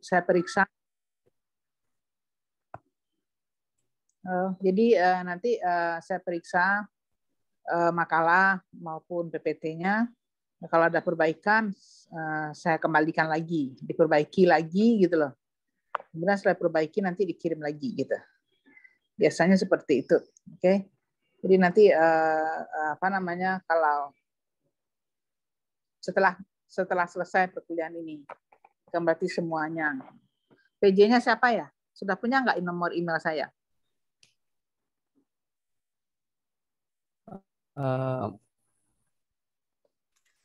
saya periksa. Jadi nanti saya periksa makalah maupun PPT-nya. Kalau ada perbaikan, saya kembalikan lagi, diperbaiki lagi gitu loh. Kemudian setelah perbaiki nanti dikirim lagi gitu. Biasanya seperti itu, oke? Jadi nanti kalau setelah selesai perkuliahan ini, kan berarti semuanya. PJ-nya siapa ya? Sudah punya nggak nomor email saya?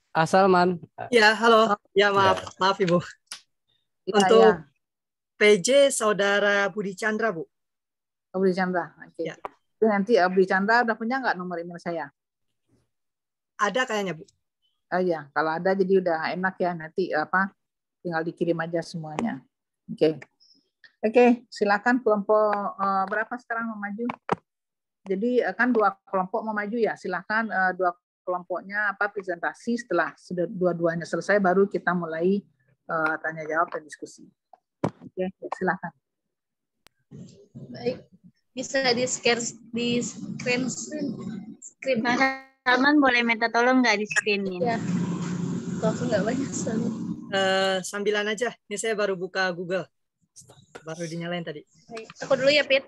Asalman. Ya, halo. Ya, maaf Ibu. Untuk PJ Saudara Budi Chandra, Bu. Budi Chandra, oke. Ya. Nanti Budi Chandra udah punya nggak nomor email saya? Ada kayaknya, Bu. Oh iya, kalau ada jadi udah enak ya, nanti tinggal dikirim aja semuanya. Oke, silakan kelompok berapa sekarang mau maju? Jadi kan 2 kelompok mau maju ya, silakan 2 kelompoknya presentasi. Setelah sudah dua-duanya selesai baru kita mulai tanya jawab dan diskusi. Oke, silakan. Baik, bisa di screen. Salman boleh minta tolong nggak di screen-in? Ya, aku nggak banyak soalnya. Sambilan aja, ini saya baru buka Google, baru dinyalain tadi. Baik, aku dulu ya, Pit.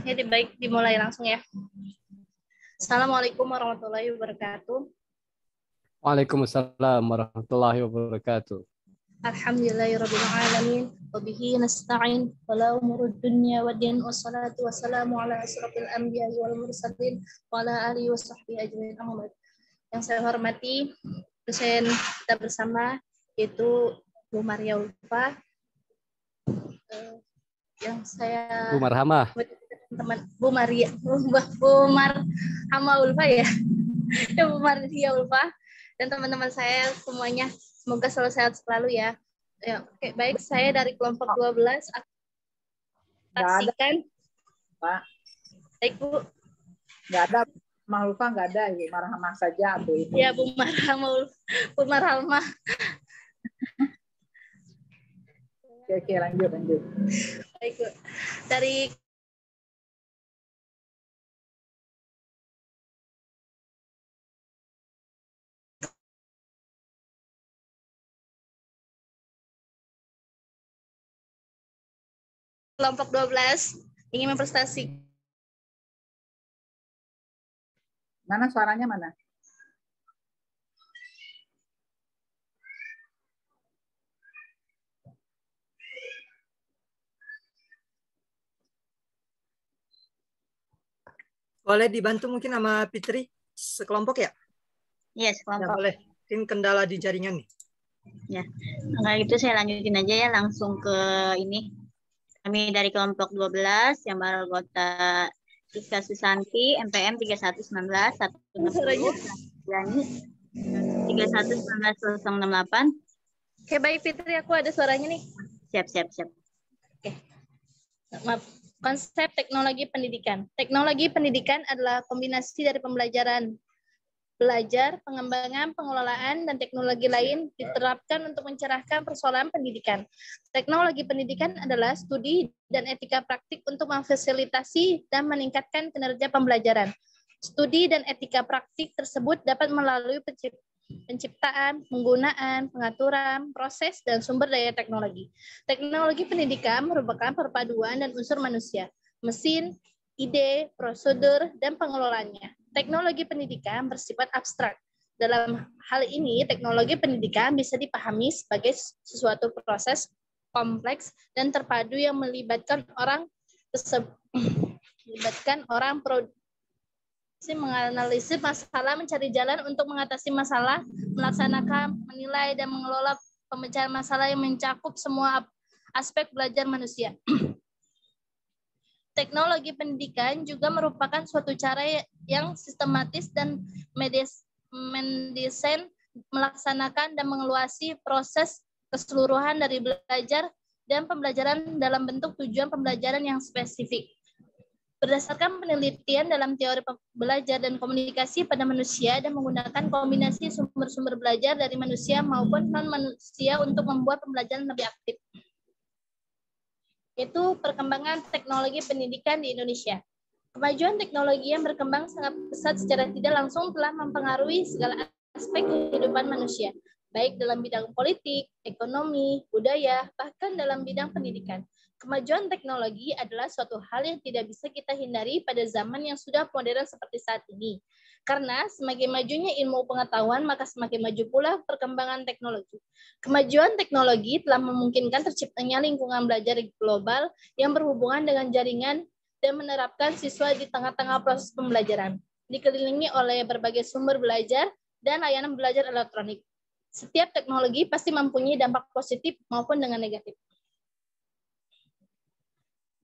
Jadi baik, dimulai langsung ya. Assalamualaikum warahmatullahi wabarakatuh. Waalaikumsalam warahmatullahi wabarakatuh. Alhamdulillahirabbil alamin wa bihi nasta'in wala umurud dunya waddin wassalatu wassalamu ala asrofil anbiya wal mursalin wa ala alihi washabbihi ajmain. Yang saya hormati dosen kita bersama yaitu Bu Maria Ulfa, yang saya Bu Marhamah. Teman Bu Marhamah Ulfa ya. Bu Maria Ulfa dan teman-teman saya semuanya, semoga selalu sehat selalu ya. Ya, oke, baik, saya dari kelompok 12 saksikan. Pak. Baik, Bu. Nggak ada, Ulfa nggak ada, Ibu Marhamah saja, Bu. Ya, Bu Marhamah. Oke, lanjut. Baik, Bu. Dari kelompok 12 ingin mempresentasikan. Mana suaranya mana? Boleh dibantu mungkin sama Fitri sekelompok ya? Iya, sekelompok. Ya, boleh. Mungkin kendala di jaringan nih. Ya, kalau gitu saya lanjutin aja ya langsung ke ini. Kami dari kelompok 12 yang beranggota Rizka Susanti, MPM 3119 160 Yani 3119 Oke, baik Fitri, aku ada suaranya nih. Siap. Oke. Maaf. Konsep teknologi pendidikan. Teknologi pendidikan adalah kombinasi dari pembelajaran, belajar, pengembangan, pengelolaan, dan teknologi lain diterapkan untuk mencerahkan persoalan pendidikan. Teknologi pendidikan adalah studi dan etika praktik untuk memfasilitasi dan meningkatkan kinerja pembelajaran. Studi dan etika praktik tersebut dapat melalui penciptaan, penggunaan, pengaturan, proses, dan sumber daya teknologi. Teknologi pendidikan merupakan perpaduan dan unsur manusia, mesin, ide, prosedur, dan pengelolaannya. Teknologi pendidikan bersifat abstrak. Dalam hal ini, teknologi pendidikan bisa dipahami sebagai sesuatu proses kompleks dan terpadu yang melibatkan orang menganalisis masalah, mencari jalan untuk mengatasi masalah, melaksanakan, menilai, dan mengelola pemecahan masalah yang mencakup semua aspek belajar manusia. Teknologi pendidikan juga merupakan suatu cara yang sistematis dan mendesain melaksanakan dan mengevaluasi proses keseluruhan dari belajar dan pembelajaran dalam bentuk tujuan pembelajaran yang spesifik. Berdasarkan penelitian dalam teori belajar dan komunikasi pada manusia dan menggunakan kombinasi sumber-sumber belajar dari manusia maupun non-manusia untuk membuat pembelajaran lebih aktif. Yaitu perkembangan teknologi pendidikan di Indonesia. Kemajuan teknologi yang berkembang sangat pesat secara tidak langsung telah mempengaruhi segala aspek kehidupan manusia, baik dalam bidang politik, ekonomi, budaya, bahkan dalam bidang pendidikan. Kemajuan teknologi adalah suatu hal yang tidak bisa kita hindari pada zaman yang sudah modern seperti saat ini. Karena semakin majunya ilmu pengetahuan, maka semakin maju pula perkembangan teknologi. Kemajuan teknologi telah memungkinkan terciptanya lingkungan belajar global yang berhubungan dengan jaringan dan menerapkan siswa di tengah-tengah proses pembelajaran, dikelilingi oleh berbagai sumber belajar dan layanan belajar elektronik. Setiap teknologi pasti mempunyai dampak positif maupun dengan negatif.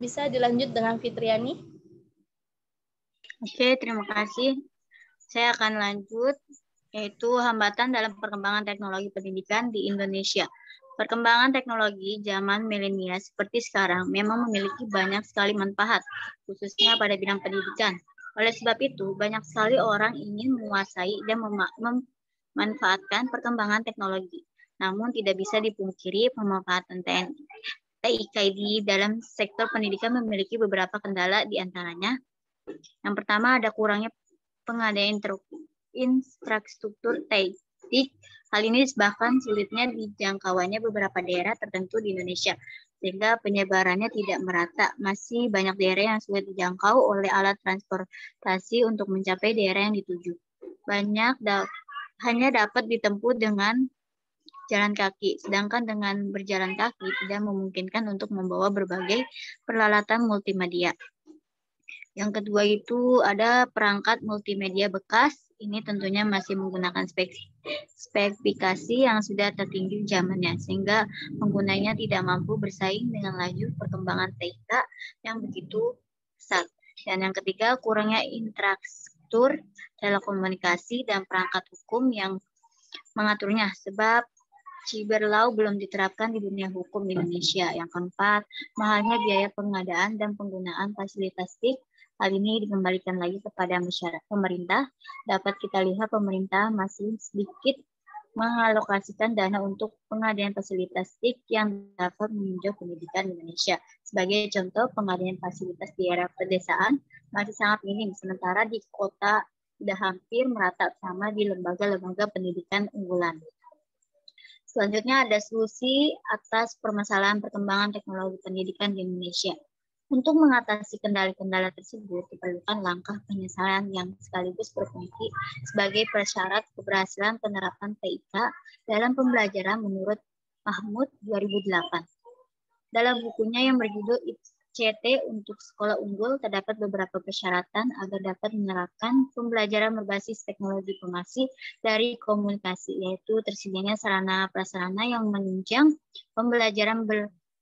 Bisa dilanjut dengan Fitriani. Oke, terima kasih. Saya akan lanjut, yaitu hambatan dalam perkembangan teknologi pendidikan di Indonesia. Perkembangan teknologi zaman milenial seperti sekarang memang memiliki banyak sekali manfaat, khususnya pada bidang pendidikan. Oleh sebab itu, banyak sekali orang ingin menguasai dan memanfaatkan perkembangan teknologi. Namun tidak bisa dipungkiri pemanfaatan TIK di dalam sektor pendidikan memiliki beberapa kendala, di antaranya yang pertama ada kurangnya pengadaan infrastruktur TIK. Hal ini disebabkan sulitnya dijangkauannya beberapa daerah tertentu di Indonesia, sehingga penyebarannya tidak merata. Masih banyak daerah yang sulit dijangkau oleh alat transportasi untuk mencapai daerah yang dituju. Hanya dapat ditempuh dengan jalan kaki, sedangkan dengan berjalan kaki tidak memungkinkan untuk membawa berbagai peralatan multimedia. Yang kedua itu ada perangkat multimedia bekas. Ini tentunya masih menggunakan spesifikasi yang sudah tertinggi zamannya, sehingga penggunanya tidak mampu bersaing dengan laju perkembangan TIK yang begitu pesat. Dan yang ketiga, kurangnya infrastruktur telekomunikasi dan perangkat hukum yang mengaturnya, sebab Cyberlaw belum diterapkan di dunia hukum Indonesia. Yang keempat, mahalnya biaya pengadaan dan penggunaan fasilitas TIK. Hal ini dikembalikan lagi kepada masyarakat. Pemerintah, dapat kita lihat pemerintah masih sedikit mengalokasikan dana untuk pengadaan fasilitas TIK yang dapat menunjang pendidikan Indonesia. Sebagai contoh, pengadaan fasilitas di era pedesaan masih sangat minim, sementara di kota sudah hampir merata sama di lembaga-lembaga pendidikan unggulan. Selanjutnya ada solusi atas permasalahan perkembangan teknologi pendidikan di Indonesia. Untuk mengatasi kendala-kendala tersebut, diperlukan langkah penyelesaian yang sekaligus berfungsi sebagai persyarat keberhasilan penerapan TIK dalam pembelajaran menurut Mahmud 2008. Dalam bukunya yang berjudul ICT untuk Sekolah Unggul, terdapat beberapa persyaratan agar dapat menerapkan pembelajaran berbasis teknologi informasi dari komunikasi, yaitu tersedianya sarana-prasarana yang menunjang pembelajaran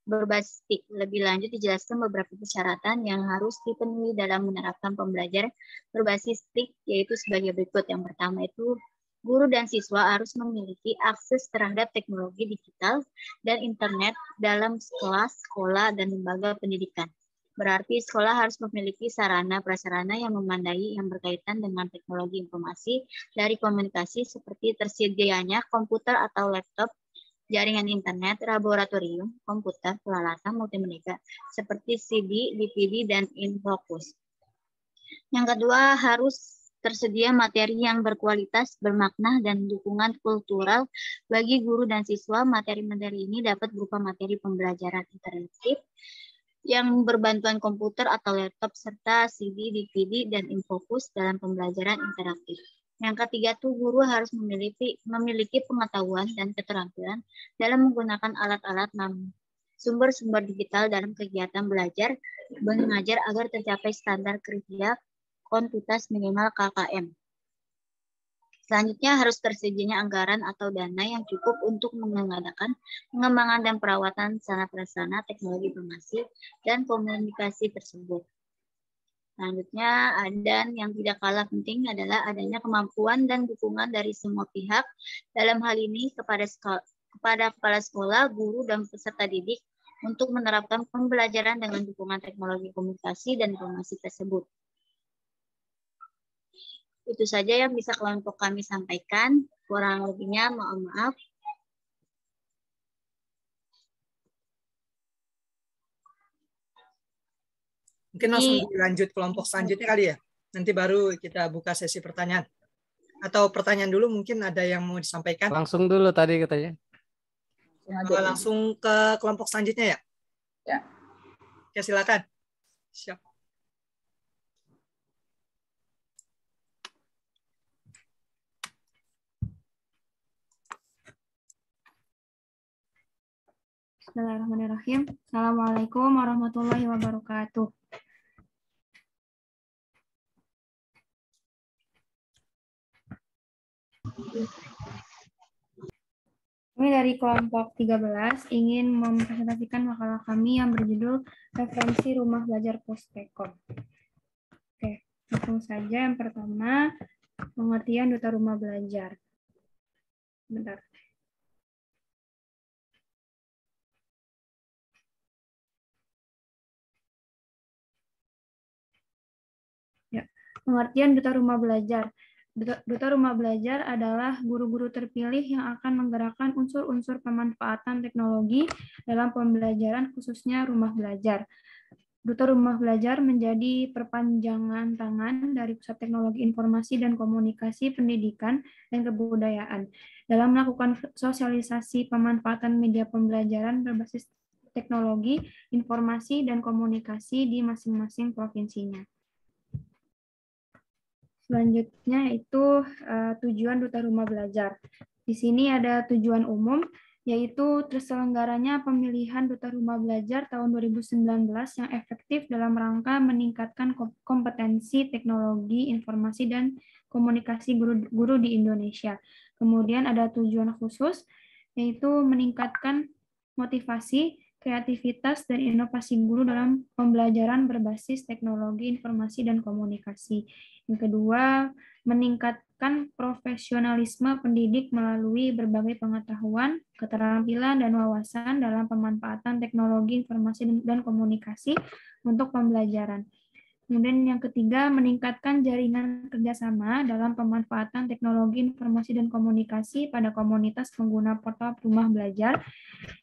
berbasis TIK. Lebih lanjut dijelaskan beberapa persyaratan yang harus dipenuhi dalam menerapkan pembelajaran berbasis TIK, yaitu sebagai berikut. Yang pertama itu guru dan siswa harus memiliki akses terhadap teknologi digital dan internet dalam kelas, sekolah, dan lembaga pendidikan. Berarti sekolah harus memiliki sarana-prasarana yang memadai yang berkaitan dengan teknologi informasi dari komunikasi seperti tersedianya komputer atau laptop, jaringan internet, laboratorium, komputer, peralatan multimedia seperti CD, DVD, dan infocus. Yang kedua, harus tersedia materi yang berkualitas, bermakna, dan dukungan kultural bagi guru dan siswa. Materi-materi ini dapat berupa materi pembelajaran interaktif yang berbantuan komputer atau laptop, serta CD, DVD, dan infocus dalam pembelajaran interaktif. Yang ketiga tuh guru harus memiliki pengetahuan dan keterampilan dalam menggunakan alat-alat sumber-sumber digital dalam kegiatan belajar mengajar agar tercapai standar kerja kontinuitas minimal KKM. Selanjutnya harus tersedianya anggaran atau dana yang cukup untuk mengadakan pengembangan dan perawatan sarana-prasarana teknologi informasi dan komunikasi tersebut. Selanjutnya, dan yang tidak kalah penting adalah adanya kemampuan dan dukungan dari semua pihak, dalam hal ini kepada kepala sekolah, guru, dan peserta didik untuk menerapkan pembelajaran dengan dukungan teknologi komunikasi dan informasi tersebut. Itu saja yang bisa kelompok kami sampaikan. Kurang lebihnya mohon maaf. Mungkin langsung dilanjut kelompok selanjutnya kali ya. Nanti baru kita buka sesi pertanyaan. Atau pertanyaan dulu mungkin ada yang mau disampaikan. Langsung dulu tadi katanya. Langsung ke kelompok selanjutnya ya? Ya. Oke, silakan. Siap. Bismillahirrahmanirrahim. Assalamualaikum warahmatullahi wabarakatuh. Kami dari kelompok 13 ingin mempresentasikan makalah kami yang berjudul Referensi Rumah Belajar Puspecom. Oke, langsung saja. Yang pertama, pengertian duta rumah belajar. Bentar. Ya, pengertian duta rumah belajar. Duta rumah belajar adalah guru-guru terpilih yang akan menggerakkan unsur-unsur pemanfaatan teknologi dalam pembelajaran, khususnya rumah belajar. Duta rumah belajar menjadi perpanjangan tangan dari Pusat Teknologi Informasi dan Komunikasi Pendidikan dan Kebudayaan dalam melakukan sosialisasi pemanfaatan media pembelajaran berbasis teknologi, informasi, dan komunikasi di masing-masing provinsinya. Selanjutnya itu tujuan duta rumah belajar. Di sini ada tujuan umum, yaitu terselenggaranya pemilihan duta rumah belajar tahun 2019 yang efektif dalam rangka meningkatkan kompetensi teknologi, informasi, dan komunikasi guru di Indonesia. Kemudian ada tujuan khusus, yaitu meningkatkan motivasi, kreativitas, dan inovasi guru dalam pembelajaran berbasis teknologi, informasi, dan komunikasi. Yang kedua, meningkatkan profesionalisme pendidik melalui berbagai pengetahuan, keterampilan, dan wawasan dalam pemanfaatan teknologi, informasi, dan komunikasi untuk pembelajaran. Kemudian yang ketiga, meningkatkan jaringan kerjasama dalam pemanfaatan teknologi, informasi, dan komunikasi pada komunitas pengguna portal rumah belajar.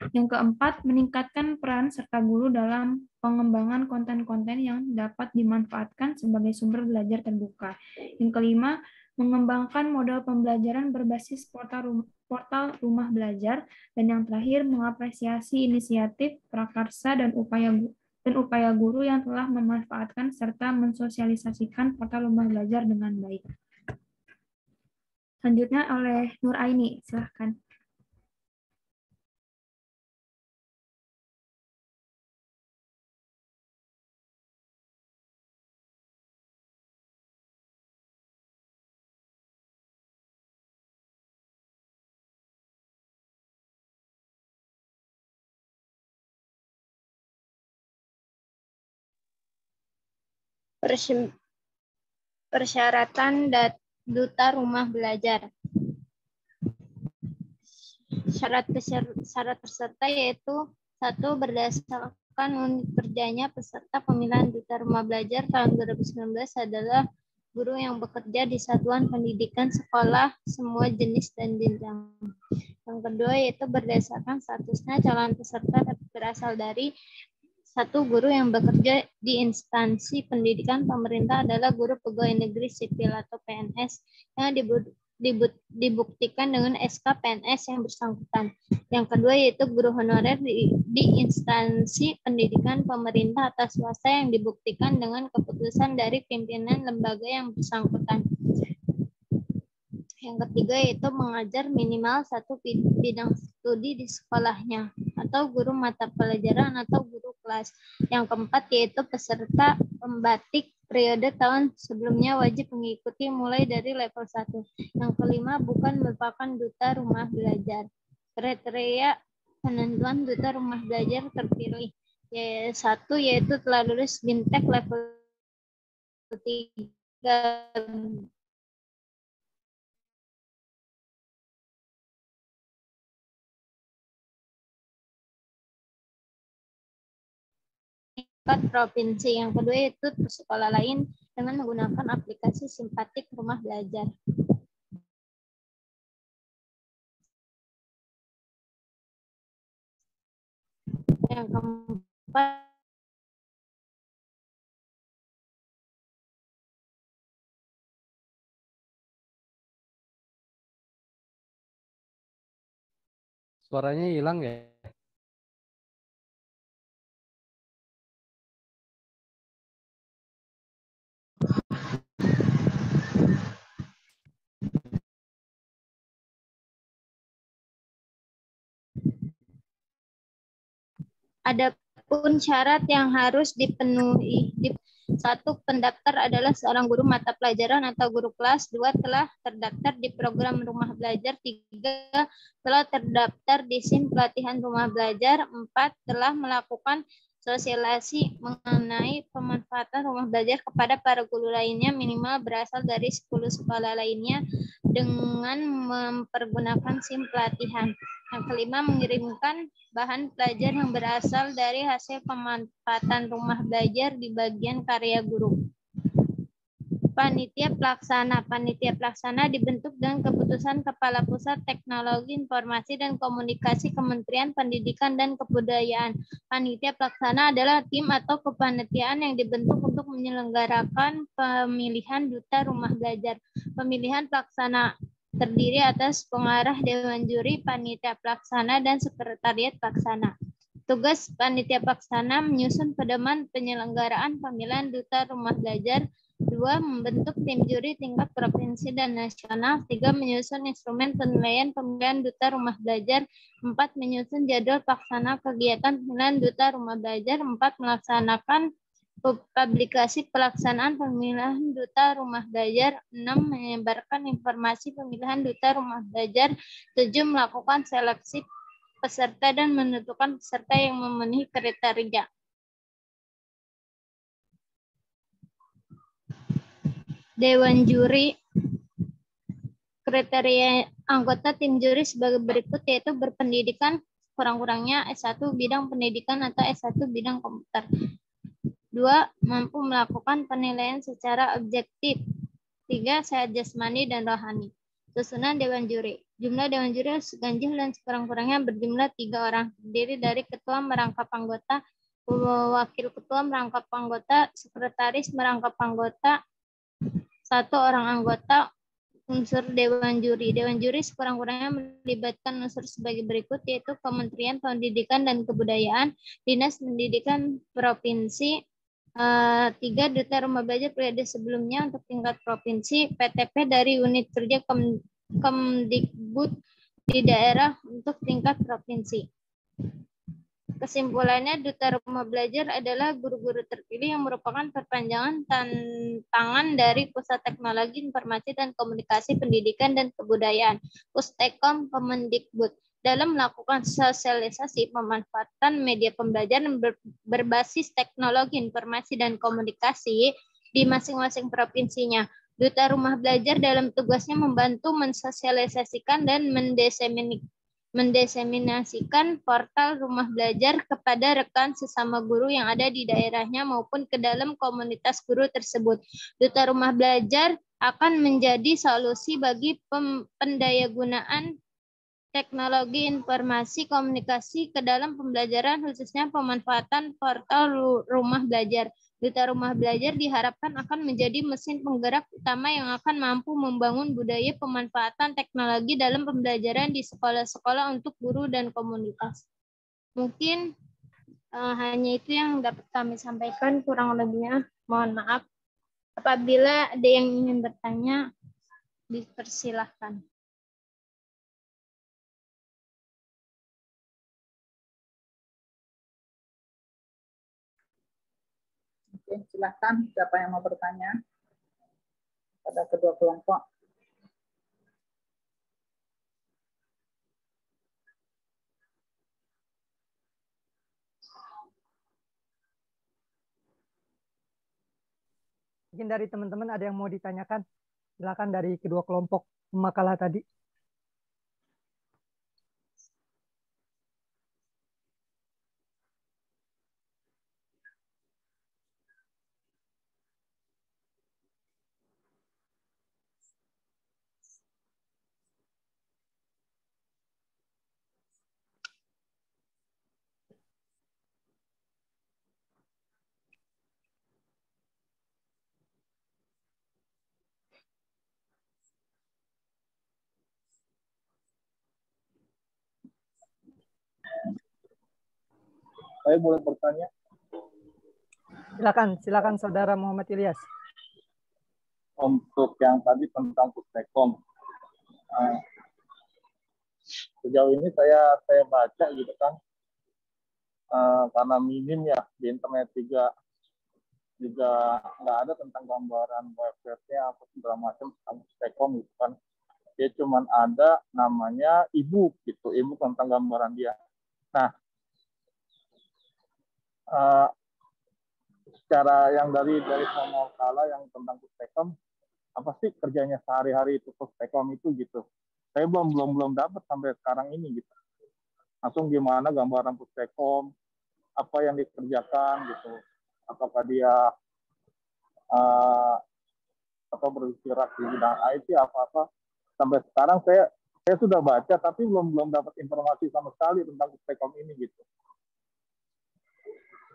Yang keempat, meningkatkan peran serta guru dalam pengembangan konten-konten yang dapat dimanfaatkan sebagai sumber belajar terbuka. Yang kelima, mengembangkan model pembelajaran berbasis portal rumah belajar. Dan yang terakhir, mengapresiasi inisiatif, prakarsa, dan upaya guru yang telah memanfaatkan serta mensosialisasikan portal rumah belajar dengan baik. Selanjutnya oleh Nur Aini, silahkan. Persyaratan duta rumah belajar. Syarat peserta yaitu 1. Berdasarkan unit kerjanya, peserta pemilihan duta rumah belajar tahun 2019 adalah guru yang bekerja di satuan pendidikan sekolah semua jenis dan jenjang. Yang kedua yaitu berdasarkan statusnya calon peserta berasal dari 1. Guru yang bekerja di instansi pendidikan pemerintah adalah guru pegawai negeri sipil atau PNS yang dibuktikan dengan SK PNS yang bersangkutan. Yang kedua yaitu guru honorer di instansi pendidikan pemerintah atau swasta yang dibuktikan dengan keputusan dari pimpinan lembaga yang bersangkutan. Yang ketiga yaitu mengajar minimal 1 bidang studi di sekolahnya atau guru mata pelajaran atau guru kelas. Yang keempat yaitu peserta pembatik periode tahun sebelumnya wajib mengikuti mulai dari level 1. Yang kelima bukan merupakan duta rumah belajar. Kriteria penentuan duta rumah belajar terpilih. 1 yaitu telah lulus BIMTEK level tiga. Tingkat provinsi. Yang kedua itu sekolah lain dengan menggunakan aplikasi Simpatik Rumah Belajar. Yang keempat, Suaranya hilang ya? adapun syarat yang harus dipenuhi. Satu, pendaftar adalah seorang guru mata pelajaran atau guru kelas. Dua, telah terdaftar di program rumah belajar. Tiga, telah terdaftar di SIM pelatihan rumah belajar. Empat, telah melakukan sosialisasi mengenai pemanfaatan rumah belajar kepada para guru lainnya minimal berasal dari 10 sekolah lainnya dengan mempergunakan SIM pelatihan. Yang kelima, mengirimkan bahan pelajar yang berasal dari hasil pemanfaatan rumah belajar di bagian karya guru. Panitia pelaksana. Panitia pelaksana dibentuk dengan keputusan Kepala Pusat Teknologi Informasi dan Komunikasi Kementerian Pendidikan dan Kebudayaan. Panitia pelaksana adalah tim atau kepanitiaan yang dibentuk untuk menyelenggarakan pemilihan duta rumah belajar. Pemilihan pelaksana terdiri atas pengarah dewan juri, panitia pelaksana, dan sekretariat pelaksana. Tugas panitia pelaksana menyusun pedoman penyelenggaraan pemilihan duta rumah belajar. 2. Membentuk tim juri tingkat provinsi dan nasional. 3. Menyusun instrumen penilaian pemilihan duta rumah belajar. 4. Menyusun jadwal pelaksana kegiatan pemilihan duta rumah belajar. 4. Melaksanakan publikasi pelaksanaan pemilihan duta rumah belajar. 6. Menyebarkan informasi pemilihan duta rumah belajar. 7. Melakukan seleksi peserta dan menentukan peserta yang memenuhi kriteria. Dewan juri. Kriteria anggota tim juri sebagai berikut, yaitu berpendidikan kurang-kurangnya S1 bidang pendidikan atau S1 bidang komputer. 2. Mampu melakukan penilaian secara objektif. 3. Sehat jasmani dan rohani. Susunan dewan juri. Jumlah dewan juri harus ganjil dan sekurang-kurangnya berjumlah 3 orang. Terdiri dari ketua merangkap anggota, wakil ketua merangkap anggota, sekretaris merangkap anggota, 1 orang anggota. Unsur dewan juri. Dewan juri sekurang-kurangnya melibatkan unsur sebagai berikut, yaitu Kementerian Pendidikan dan Kebudayaan, Dinas Pendidikan Provinsi, 3. Duta rumah belajar periode sebelumnya untuk tingkat provinsi, PTP dari unit kerja Kemdikbud di daerah untuk tingkat provinsi. Kesimpulannya, duta rumah belajar adalah guru-guru terpilih yang merupakan perpanjangan tangan dari Pusat Teknologi Informasi dan Komunikasi Pendidikan dan Kebudayaan, Pustekom Kemendikbud, dalam melakukan sosialisasi pemanfaatan media pembelajaran berbasis teknologi informasi dan komunikasi di masing-masing provinsinya. Duta rumah belajar dalam tugasnya membantu mensosialisasikan dan mendeseminasikan portal rumah belajar kepada rekan sesama guru yang ada di daerahnya maupun ke dalam komunitas guru tersebut. Duta rumah belajar akan menjadi solusi bagi pendayagunaan teknologi informasi komunikasi ke dalam pembelajaran, khususnya pemanfaatan portal rumah belajar. Duta rumah belajar diharapkan akan menjadi mesin penggerak utama yang akan mampu membangun budaya pemanfaatan teknologi dalam pembelajaran di sekolah-sekolah untuk guru dan komunitas. Mungkin hanya itu yang dapat kami sampaikan, kurang lebihnya mohon maaf. Apabila ada yang ingin bertanya, dipersilahkan. Oke, silakan siapa yang mau bertanya pada kedua kelompok. Mungkin dari teman-teman ada yang mau ditanyakan? Silakan dari kedua kelompok pemakalah tadi. Saya boleh bertanya? Silakan Saudara Muhammad Ilyas. Untuk yang tadi tentang Pustekom, sejauh ini saya baca gitu kan, karena minim ya di internet juga nggak ada tentang gambaran websitenya apa segala macam tentang Pustekom gitu kan. Dia cuma ada namanya e-book gitu, e-book tentang gambaran dia. Nah, secara yang dari pemakalah yang tentang Pustekom, apa sih kerjanya sehari-hari itu Pustekom itu gitu. Saya belum dapat sampai sekarang ini gitu. Langsung gimana gambaran Pustekom, apa yang dikerjakan gitu. Apakah dia atau bergerak di bidang IT apa-apa. Sampai sekarang saya sudah baca tapi belum dapat informasi sama sekali tentang Pustekom ini gitu.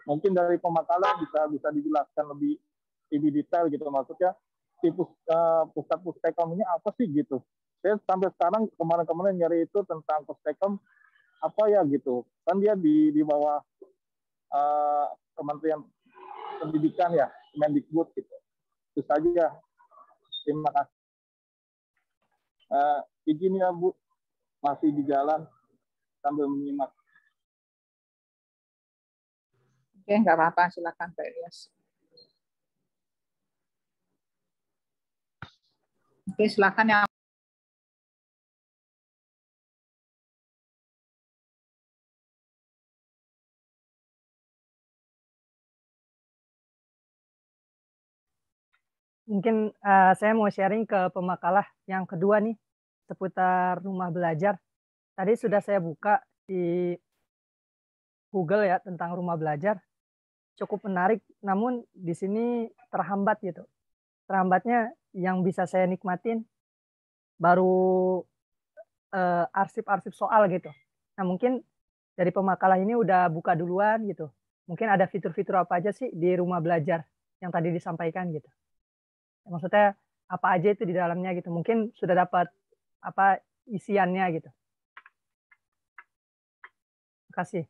Mungkin dari pemakalah bisa dijelaskan lebih detail gitu, maksudnya si pusat Pustekom ini apa sih gitu. Saya sampai sekarang kemarin nyari itu tentang Pustekom apa ya gitu. Kan dia di bawah Kementerian Pendidikan ya, Kemendikbud gitu. Itu saja. Terima kasih. Izin ya Bu, masih di jalan sambil menyimak. Oke, nggak apa-apa. Silakan Pak Ilyas. Oke, silakan yang Mungkin saya mau sharing ke pemakalah yang kedua nih, seputar rumah belajar. Tadi sudah saya buka di Google ya tentang rumah belajar. Cukup menarik, namun di sini terhambat gitu. Terhambatnya yang bisa saya nikmatin baru arsip-arsip soal gitu. Nah mungkin dari pemakalah ini udah buka duluan gitu. Mungkin ada fitur-fitur apa aja sih di rumah belajar yang tadi disampaikan gitu. Maksudnya apa aja itu di dalamnya gitu. Mungkin sudah dapat apa isiannya gitu. Terima kasih.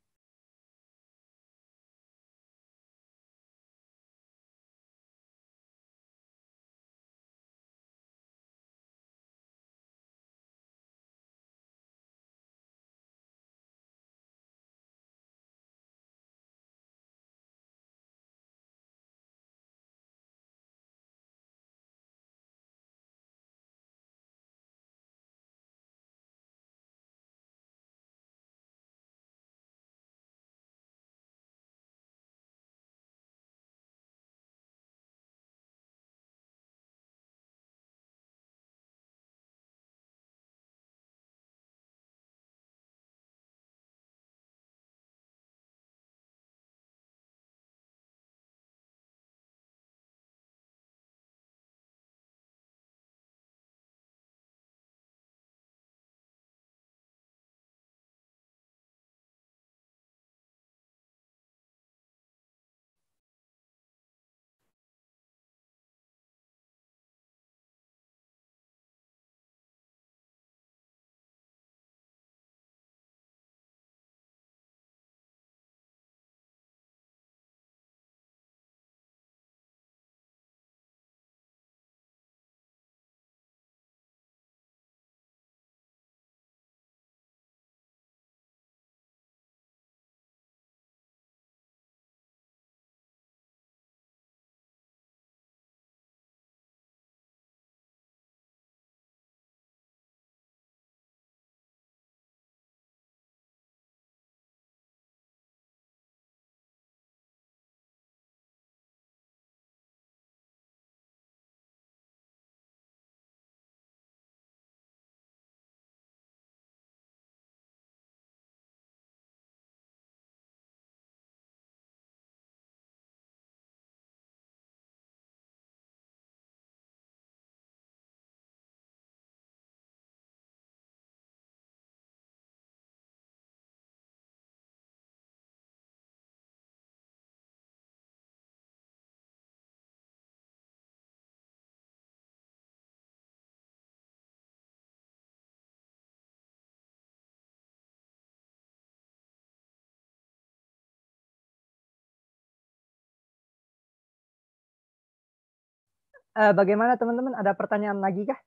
Bagaimana teman-teman? Ada pertanyaan lagi kah?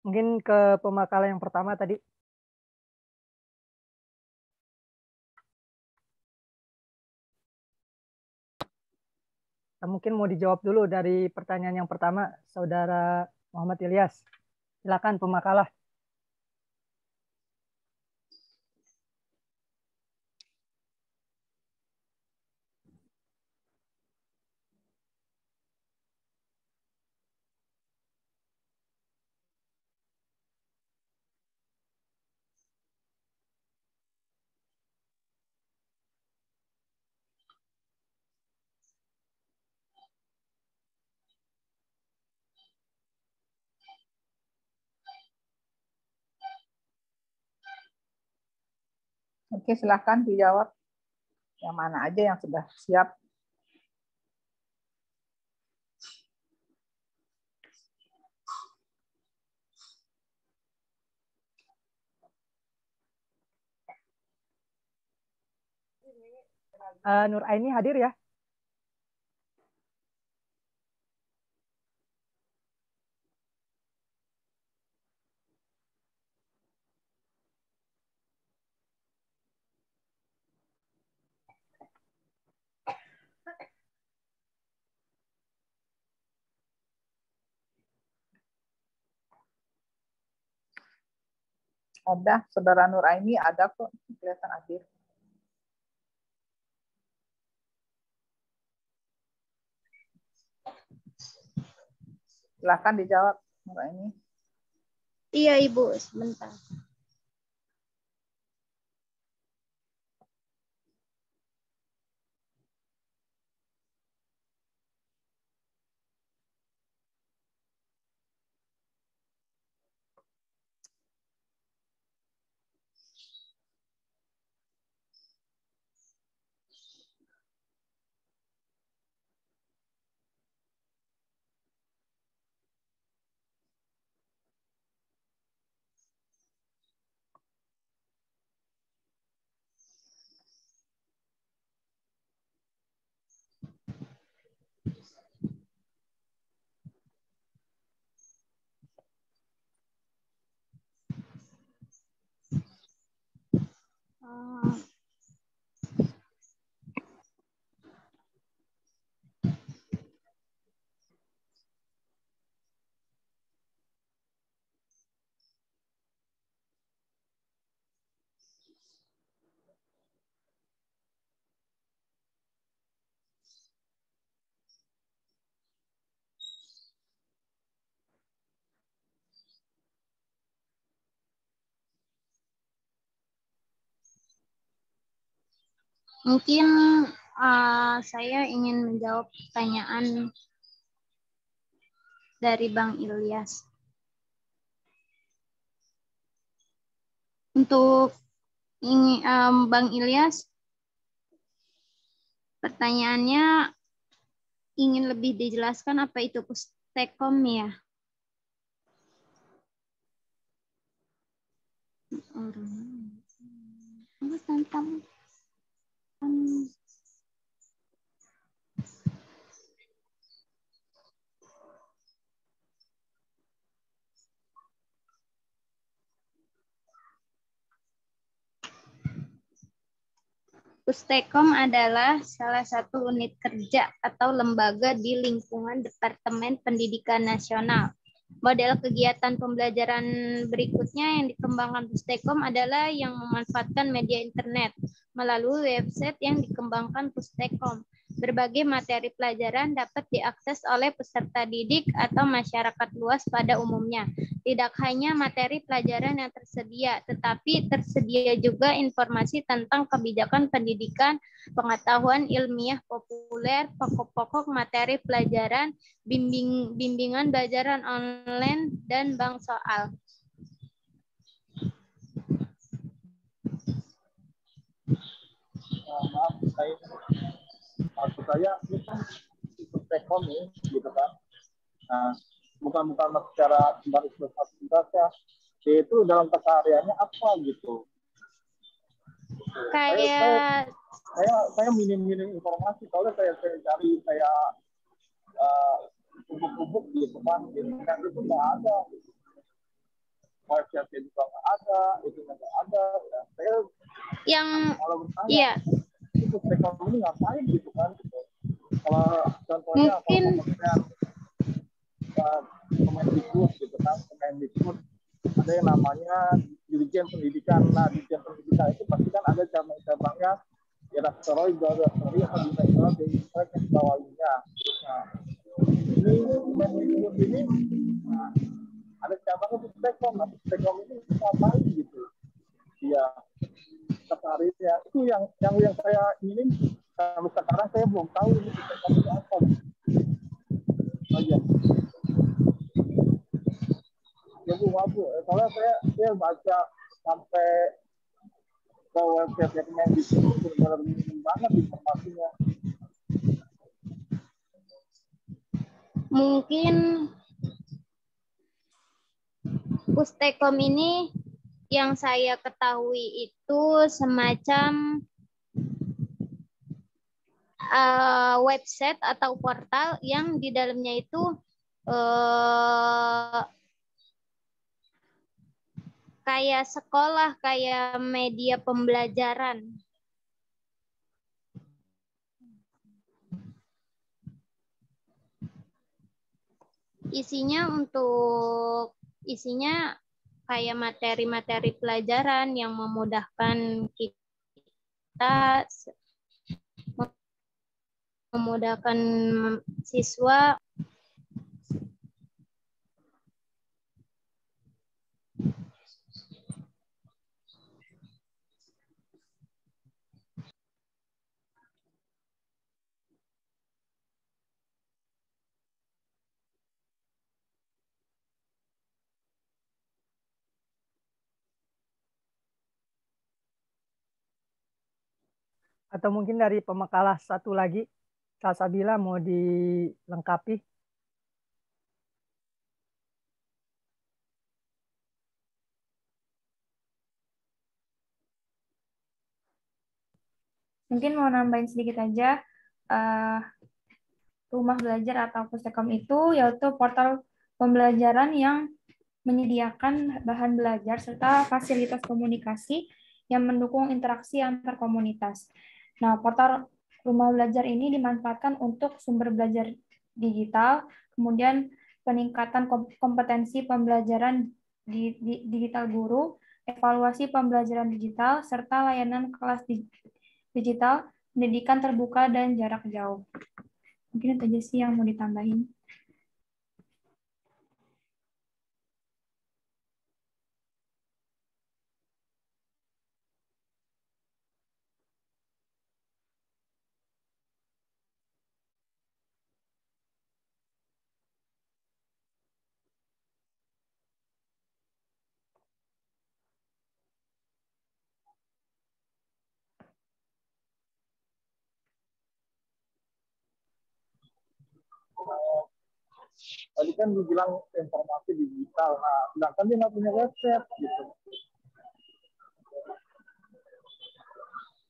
Mungkin ke pemakalah yang pertama tadi. Mungkin mau dijawab dulu dari pertanyaan yang pertama, Saudara Muhammad Ilyas. Silakan pemakalah. Oke, silahkan dijawab. Yang mana aja yang sudah siap. Nur Aini hadir ya? Ada, Saudara Nur Aini ada kok, kelihatan hadir. Silahkan dijawab, Nur Aini. Iya, Ibu, sebentar. Mungkin saya ingin menjawab pertanyaan dari Bang Ilyas. Untuk Bang Ilyas, pertanyaannya ingin lebih dijelaskan apa itu Pustekom ya? Tentang Pustekom adalah salah satu unit kerja atau lembaga di lingkungan Departemen Pendidikan Nasional. Model kegiatan pembelajaran berikutnya yang dikembangkan Pustekom adalah yang memanfaatkan media internet melalui website yang dikembangkan Pustekom. Berbagai materi pelajaran dapat diakses oleh peserta didik atau masyarakat luas pada umumnya. Tidak hanya materi pelajaran yang tersedia, tetapi tersedia juga informasi tentang kebijakan pendidikan, pengetahuan ilmiah populer, pokok-pokok materi pelajaran, bimbingan pelajaran online, dan bank soal. Maaf, maksud saya ini kan Pustekom nih, gitu kan. Nah, bukan secara baris ya, itu dalam kesehariannya apa gitu. Kayak saya minim informasi, soalnya saya cari ubuk-ubuk gitu kan, internet itu nggak ada, website juga nggak ada, itu nggak ada. Ya, saya Yang kalau bertanya, iya, itu Telkom ini ngapain gitu kan? Gitu. Kalau contohnya mungkin kalau kementerian Kemendikbud gitu kan, Kemendikbud ada yang namanya Dirjen Pendidikan. Nah, Dirjen Pendidikan itu pasti kan ada cabang-cabangnya, direktorat, direktori atau direktorat yang bawahinya. Nah, ini Kemendikbud ini ada cabangnya di Telkom. Nah, Telkom ini ngapain gitu? Iya, tertariknya itu yang saya ingin sampai sekarang saya belum tahu ini Telkom itu apa. Aja. Ya Bu, soalnya saya baca sampai ke website yang benar-benar minim banget informasinya. mungkin Pustekom ini yang saya ketahui itu semacam website atau portal yang di dalamnya itu kayak sekolah, kayak media pembelajaran. Isinya kayak materi-materi pelajaran yang memudahkan kita, memudahkan siswa. Atau mungkin dari pemakalah satu lagi, Kak Sabila mau dilengkapi? Mungkin mau nambahin sedikit aja, rumah belajar atau Pustekom itu yaitu portal pembelajaran yang menyediakan bahan belajar serta fasilitas komunikasi yang mendukung interaksi antar komunitas. Nah, portal rumah belajar ini dimanfaatkan untuk sumber belajar digital, kemudian peningkatan kompetensi pembelajaran digital guru, evaluasi pembelajaran digital, serta layanan kelas digital, pendidikan terbuka, dan jarak jauh. Mungkin itu aja sih yang mau ditambahin. Tadi kan dibilang informasi digital, nah sedangkan dia nggak punya website gitu.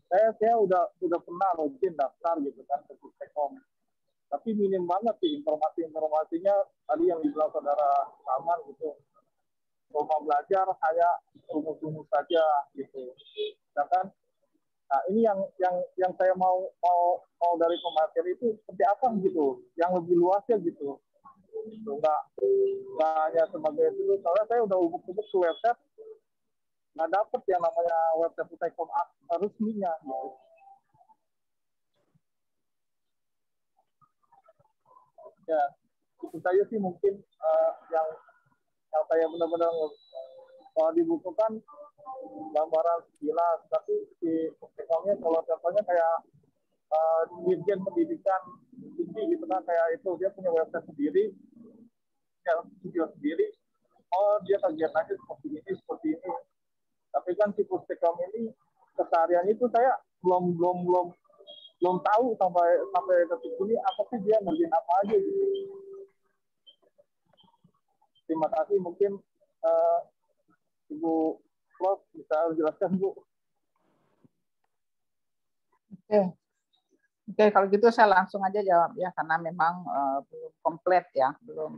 Saya udah pernah login daftar gitu kan ke Pustekom, tapi minim banget sih informasinya tadi yang dibilang saudara Saman gitu. Rumah belajar hanya rumus-rumus saja gitu. Sedangkan nah ini yang saya mau dari pemateri itu seperti apa gitu, yang lebih luasnya gitu. Nggak hanya sebagai itu, soalnya saya udah ubuk-ubuk ke website, nggak dapet yang namanya website Pustekom resminya gitu. Ya, itu saja sih mungkin yang saya benar-benar kalau dibutuhkan gambaran jelas, tapi di Pustekomnya kalau contohnya kayak Dirjen Pendidikan tinggi gitu kan, kayak itu dia punya website sendiri, ya studio sendiri, oh dia kegiatannya seperti ini. Tapi kan si Pustekom ini keseharian itu saya belum tahu sampai detik ini apa sih dia ngerjain apa aja gitu. Terima kasih, mungkin Ibu Prof bisa jelaskan Bu. Oke. Oke, kalau gitu saya langsung aja jawab ya, karena memang belum komplit ya, belum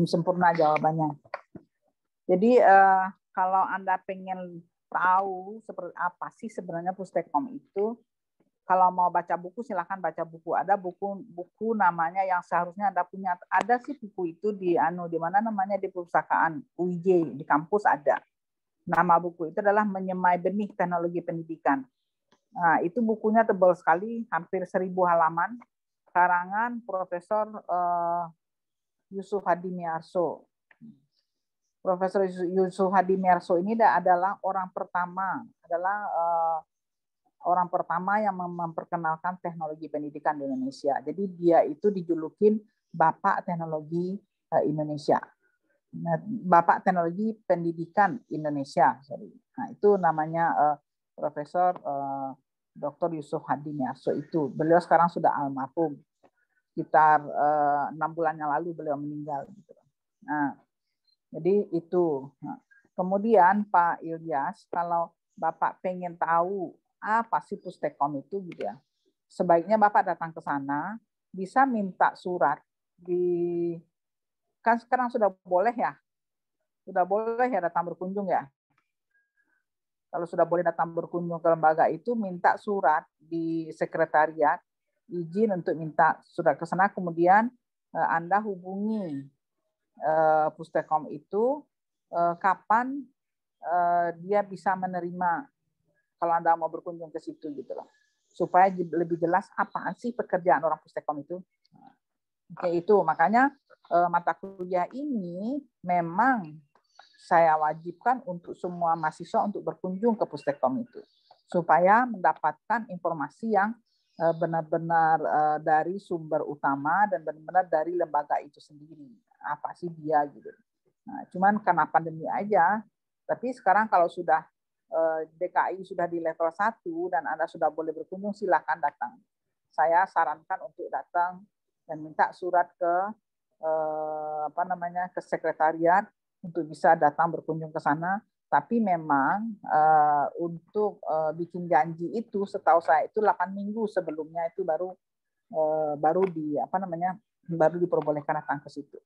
sempurna jawabannya. Jadi kalau Anda pengen tahu seperti apa sih sebenarnya Pustekom itu, kalau mau baca buku silahkan baca buku. Ada buku namanya yang seharusnya Anda punya. Ada sih buku itu di mana namanya di perpustakaan UIJ di kampus ada. Nama buku itu adalah Menyemai Benih Teknologi Pendidikan. Nah, itu bukunya tebal sekali, hampir 1000 halaman, karangan Profesor Yusuf Hadimiarso. Profesor Yusuf Hadimiarso ini adalah orang pertama yang memperkenalkan teknologi pendidikan di Indonesia. Jadi dia itu dijulukin Bapak Teknologi Indonesia. Bapak Teknologi Pendidikan Indonesia. Nah, itu namanya Profesor Dr. Yusuf Hadimiarso itu. Beliau sekarang sudah almarhum. Sekitar 6 bulan yang lalu beliau meninggal. Nah, jadi itu. Nah, kemudian Pak Ilyas, kalau Bapak pengen tahu apa sih Pustekom itu gitu ya, sebaiknya Bapak datang ke sana, bisa minta surat kan sekarang sudah boleh ya datang berkunjung ya. Kalau sudah boleh datang berkunjung ke lembaga itu, minta surat di sekretariat, izin untuk minta surat ke sana, kemudian Anda hubungi Pustekom itu kapan dia bisa menerima kalau Anda mau berkunjung ke situ gitu loh. Supaya lebih jelas apa sih pekerjaan orang Pustekom itu. Oke, itu makanya mata kuliah ini memang saya wajibkan untuk semua mahasiswa untuk berkunjung ke Pustekom itu supaya mendapatkan informasi yang benar-benar dari sumber utama dan benar-benar dari lembaga itu sendiri. Apa sih dia gitu. Nah, cuman karena pandemi aja, tapi sekarang kalau sudah DKI sudah di level 1 dan Anda sudah boleh berkunjung, silakan datang. Saya sarankan untuk datang dan minta surat ke ke sekretariat untuk bisa datang berkunjung ke sana. Tapi memang untuk bikin janji itu, setahu saya itu 8 minggu sebelumnya itu baru diperbolehkan datang ke situ.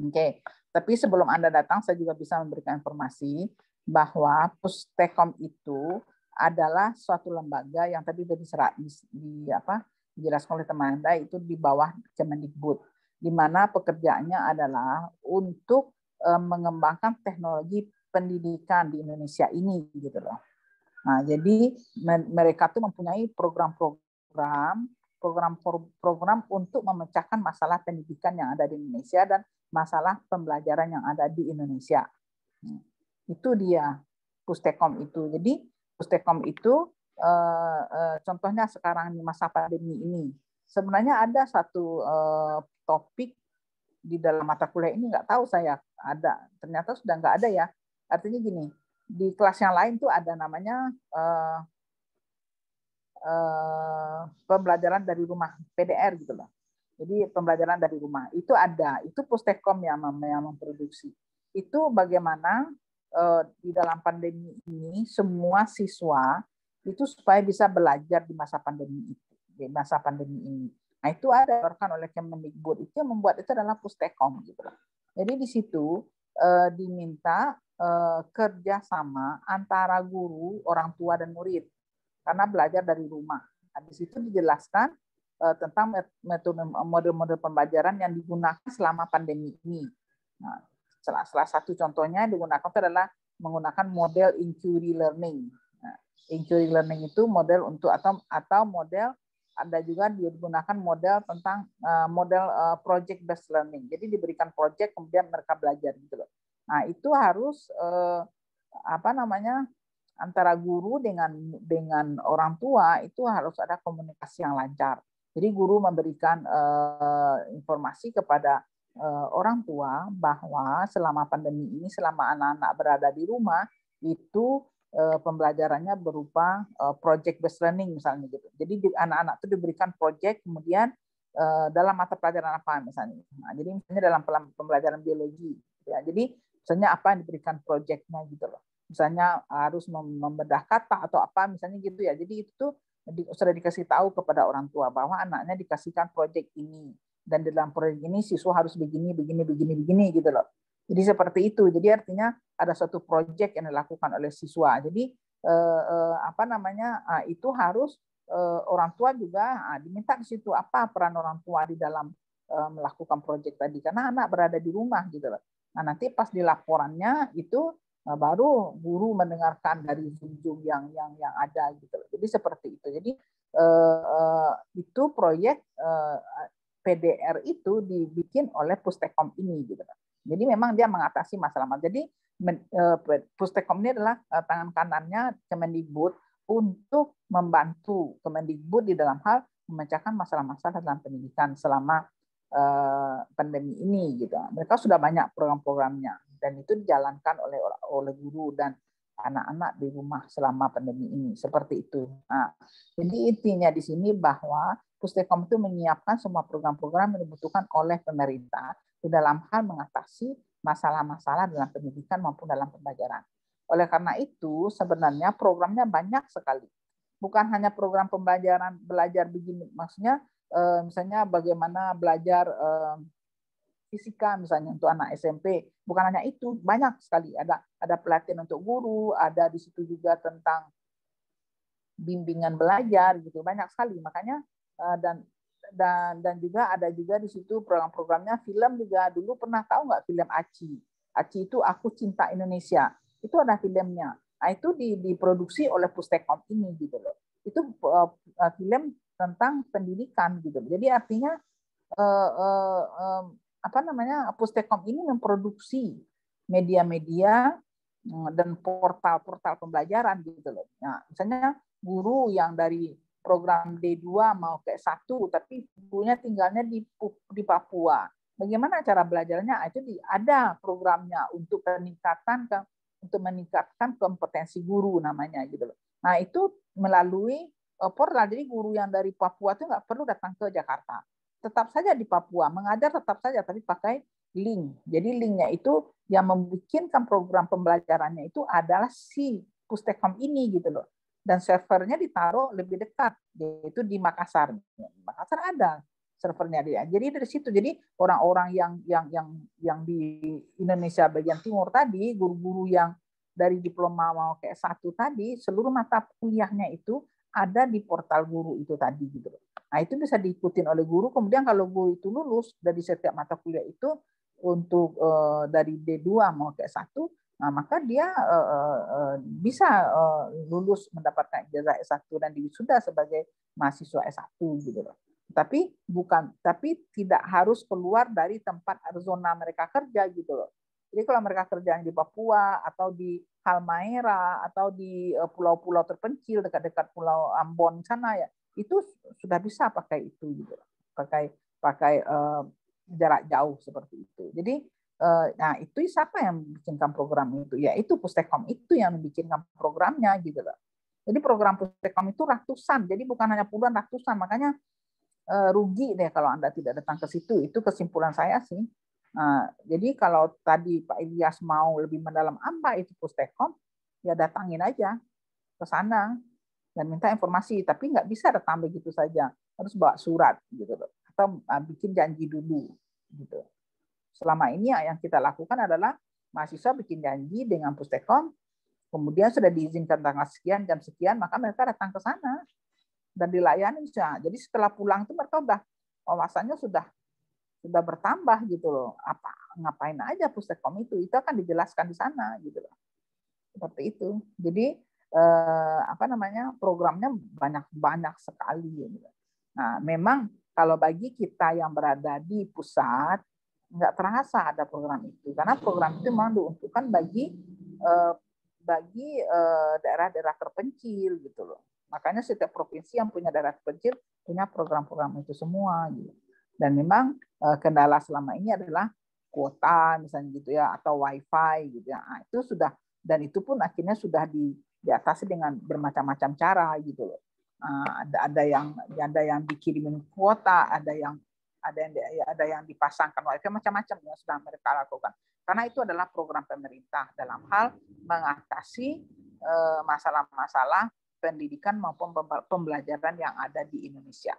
Oke. Tapi sebelum Anda datang, saya juga bisa memberikan informasi bahwa Pustekom itu adalah suatu lembaga yang tadi sudah dijelaskan oleh teman Anda, itu di bawah Kemendikbud, di mana pekerjaannya adalah untuk mengembangkan teknologi pendidikan di Indonesia ini gitu loh. Nah, jadi mereka tuh mempunyai program untuk memecahkan masalah pendidikan yang ada di Indonesia dan masalah pembelajaran yang ada di Indonesia. Itu dia Pustekom itu. Jadi Pustekom itu contohnya sekarang di masa pandemi ini, sebenarnya ada satu topik di dalam mata kuliah ini, nggak tahu saya ada, ternyata sudah nggak ada ya. Artinya gini, di kelas yang lain tuh ada namanya pembelajaran dari rumah, PDR gitu loh. Jadi pembelajaran dari rumah itu ada, itu Pustekom yang memproduksi. Itu bagaimana di dalam pandemi ini semua siswa itu supaya bisa belajar di masa pandemi ini. Nah, itu ada dilakukan oleh Kemendikbud, itu yang membuat itu adalah Pustekom gitu. Jadi di situ diminta kerjasama antara guru, orang tua dan murid karena belajar dari rumah. Nah, di situ dijelaskan tentang model-model pembelajaran yang digunakan selama pandemi ini. Nah, salah satu contohnya digunakan itu adalah menggunakan model inquiry learning. Nah, inquiry learning itu model untuk atau model, ada juga digunakan model tentang model project based learning. Jadi diberikan project kemudian mereka belajar gitu loh. Nah, itu harus antara guru dengan orang tua itu harus ada komunikasi yang lancar. Jadi guru memberikan informasi kepada orang tua bahwa selama pandemi ini, selama anak-anak berada di rumah, itu pembelajarannya berupa project based learning misalnya gitu. Jadi anak-anak itu diberikan project, kemudian dalam mata pelajaran apa misalnya. Nah, jadi misalnya dalam pembelajaran biologi, ya. Jadi misalnya apa yang diberikan projectnya gitu loh. misalnya harus membedah kata atau apa misalnya gitu ya. Jadi itu tuh sudah dikasih tahu kepada orang tua bahwa anaknya dikasihkan proyek ini dan dalam proyek ini siswa harus begini gitu loh. Jadi seperti itu. Jadi artinya ada suatu proyek yang dilakukan oleh siswa. Jadi itu harus orang tua juga diminta di situ apa peran orang tua di dalam melakukan proyek tadi karena anak berada di rumah gitu loh. Nah, nanti pas di laporannya itu baru guru mendengarkan dari Zoom yang ada gitu loh. Jadi seperti itu. Jadi itu proyek PDR itu dibikin oleh Pustekom ini gitu loh. Jadi memang dia mengatasi masalah. Jadi Pustekom ini adalah tangan kanannya Kemendikbud untuk membantu Kemendikbud di dalam hal memecahkan masalah-masalah dalam pendidikan selama pandemi ini gitu. Mereka sudah banyak program-programnya dan itu dijalankan oleh guru dan anak-anak di rumah selama pandemi ini seperti itu. Nah, jadi intinya di sini bahwa Pustekom itu menyiapkan semua program-program yang dibutuhkan oleh pemerintah di dalam hal mengatasi masalah-masalah dalam pendidikan maupun dalam pembelajaran. Oleh karena itu sebenarnya programnya banyak sekali. Bukan hanya program pembelajaran belajar begini, maksudnya misalnya bagaimana belajar fisika misalnya untuk anak SMP, bukan hanya itu, banyak sekali ada pelatihan untuk guru, ada di situ juga tentang bimbingan belajar gitu, banyak sekali. Makanya dan juga ada juga di situ program-programnya. Film juga dulu pernah tahu nggak film Aci? Aci itu Aku Cinta Indonesia. Itu ada filmnya. Nah, itu diproduksi oleh Pustekom ini gitu loh. Itu film tentang pendidikan gitu. Jadi artinya Pustekom ini memproduksi media-media dan portal-portal pembelajaran gitu loh. Nah, misalnya guru yang dari program D2 mau ke S1 tapi gurunya tinggalnya di Papua. Bagaimana cara belajarnya? Itu ada programnya untuk meningkatkan kompetensi guru namanya gitu loh. Nah, itu melalui portal. Jadi guru yang dari Papua itu nggak perlu datang ke Jakarta. Tetap saja di Papua, mengajar tetap saja, tapi pakai link. Jadi linknya itu yang membikinkan program pembelajarannya itu adalah si Pustekom ini gitu loh. Dan servernya ditaruh lebih dekat, yaitu di Makassar. Makassar ada servernya dia. Jadi dari situ, jadi orang-orang yang di Indonesia bagian timur tadi, guru-guru yang dari diploma mau ke S1 tadi, seluruh mata kuliahnya itu ada di portal guru itu tadi gitu loh. Nah, itu bisa diikutin oleh guru. Kemudian kalau guru itu lulus dari setiap mata kuliah itu untuk dari D2 mau ke S1, nah, maka dia bisa lulus mendapatkan ijazah S1 dan diwisuda sebagai mahasiswa S1 gitu loh. Tapi tidak harus keluar dari tempat zona mereka kerja gitu loh. Jadi kalau mereka kerjanya di Papua atau di Halmahera atau di pulau-pulau terpencil dekat-dekat Pulau Ambon sana ya, itu sudah bisa pakai itu gitu. Pakai jarak jauh seperti itu. Jadi nah, itu siapa yang membikinkan program itu? Ya itu Pustekom itu yang membikinkan programnya gitu loh. Jadi program Pustekom itu ratusan. Jadi bukan hanya puluhan, ratusan. Makanya rugi deh kalau Anda tidak datang ke situ. Itu kesimpulan saya sih. Nah, jadi kalau tadi Pak Ilyas mau lebih mendalam apa itu Pustekom, ya datangin aja ke sana dan minta informasi. Tapi nggak bisa datang begitu saja, harus bawa surat gitu loh, atau bikin janji dulu gitu. Selama ini yang kita lakukan adalah mahasiswa bikin janji dengan Pustekom, kemudian sudah diizinkan tanggal sekian, jam sekian, maka mereka datang ke sana dan dilayani. Jadi setelah pulang itu mereka wawasannya sudah bertambah gitu loh. Ngapain aja Pustekom itu akan dijelaskan di sana gitu loh. Seperti itu. Jadi programnya banyak sekali gitu. Nah, memang kalau bagi kita yang berada di pusat nggak terasa ada program itu, karena program itu memang diuntukkan bagi daerah-daerah terpencil gitu loh. Makanya setiap provinsi yang punya daerah terpencil punya program-program itu semua gitu. Dan memang kendala selama ini adalah kuota misalnya gitu ya, atau wifi gitu ya. Nah, itu sudah, dan itu pun akhirnya sudah diatasi dengan bermacam-macam cara gitu loh. Ada yang dikirimin kuota, ada yang ada yang dipasangkan wifi, macam-macam yang sudah mereka lakukan. Karena itu adalah program pemerintah dalam hal mengatasi masalah-masalah pendidikan maupun pembelajaran yang ada di Indonesia.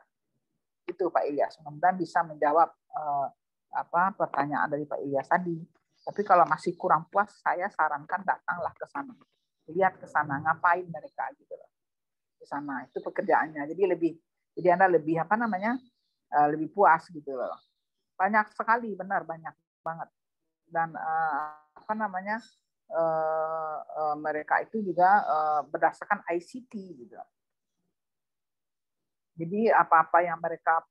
Itu Pak Ilyas. Mudah-mudahan bisa menjawab pertanyaan dari Pak Ilyas tadi. Tapi kalau masih kurang puas, saya sarankan datanglah ke sana. Lihat ke sana, ngapain mereka gitu loh. Di sana itu pekerjaannya. Jadi Anda lebih lebih puas gitu loh. Banyak sekali, benar, banyak banget. Dan mereka itu juga berdasarkan ICT gitu. Jadi apa-apa yang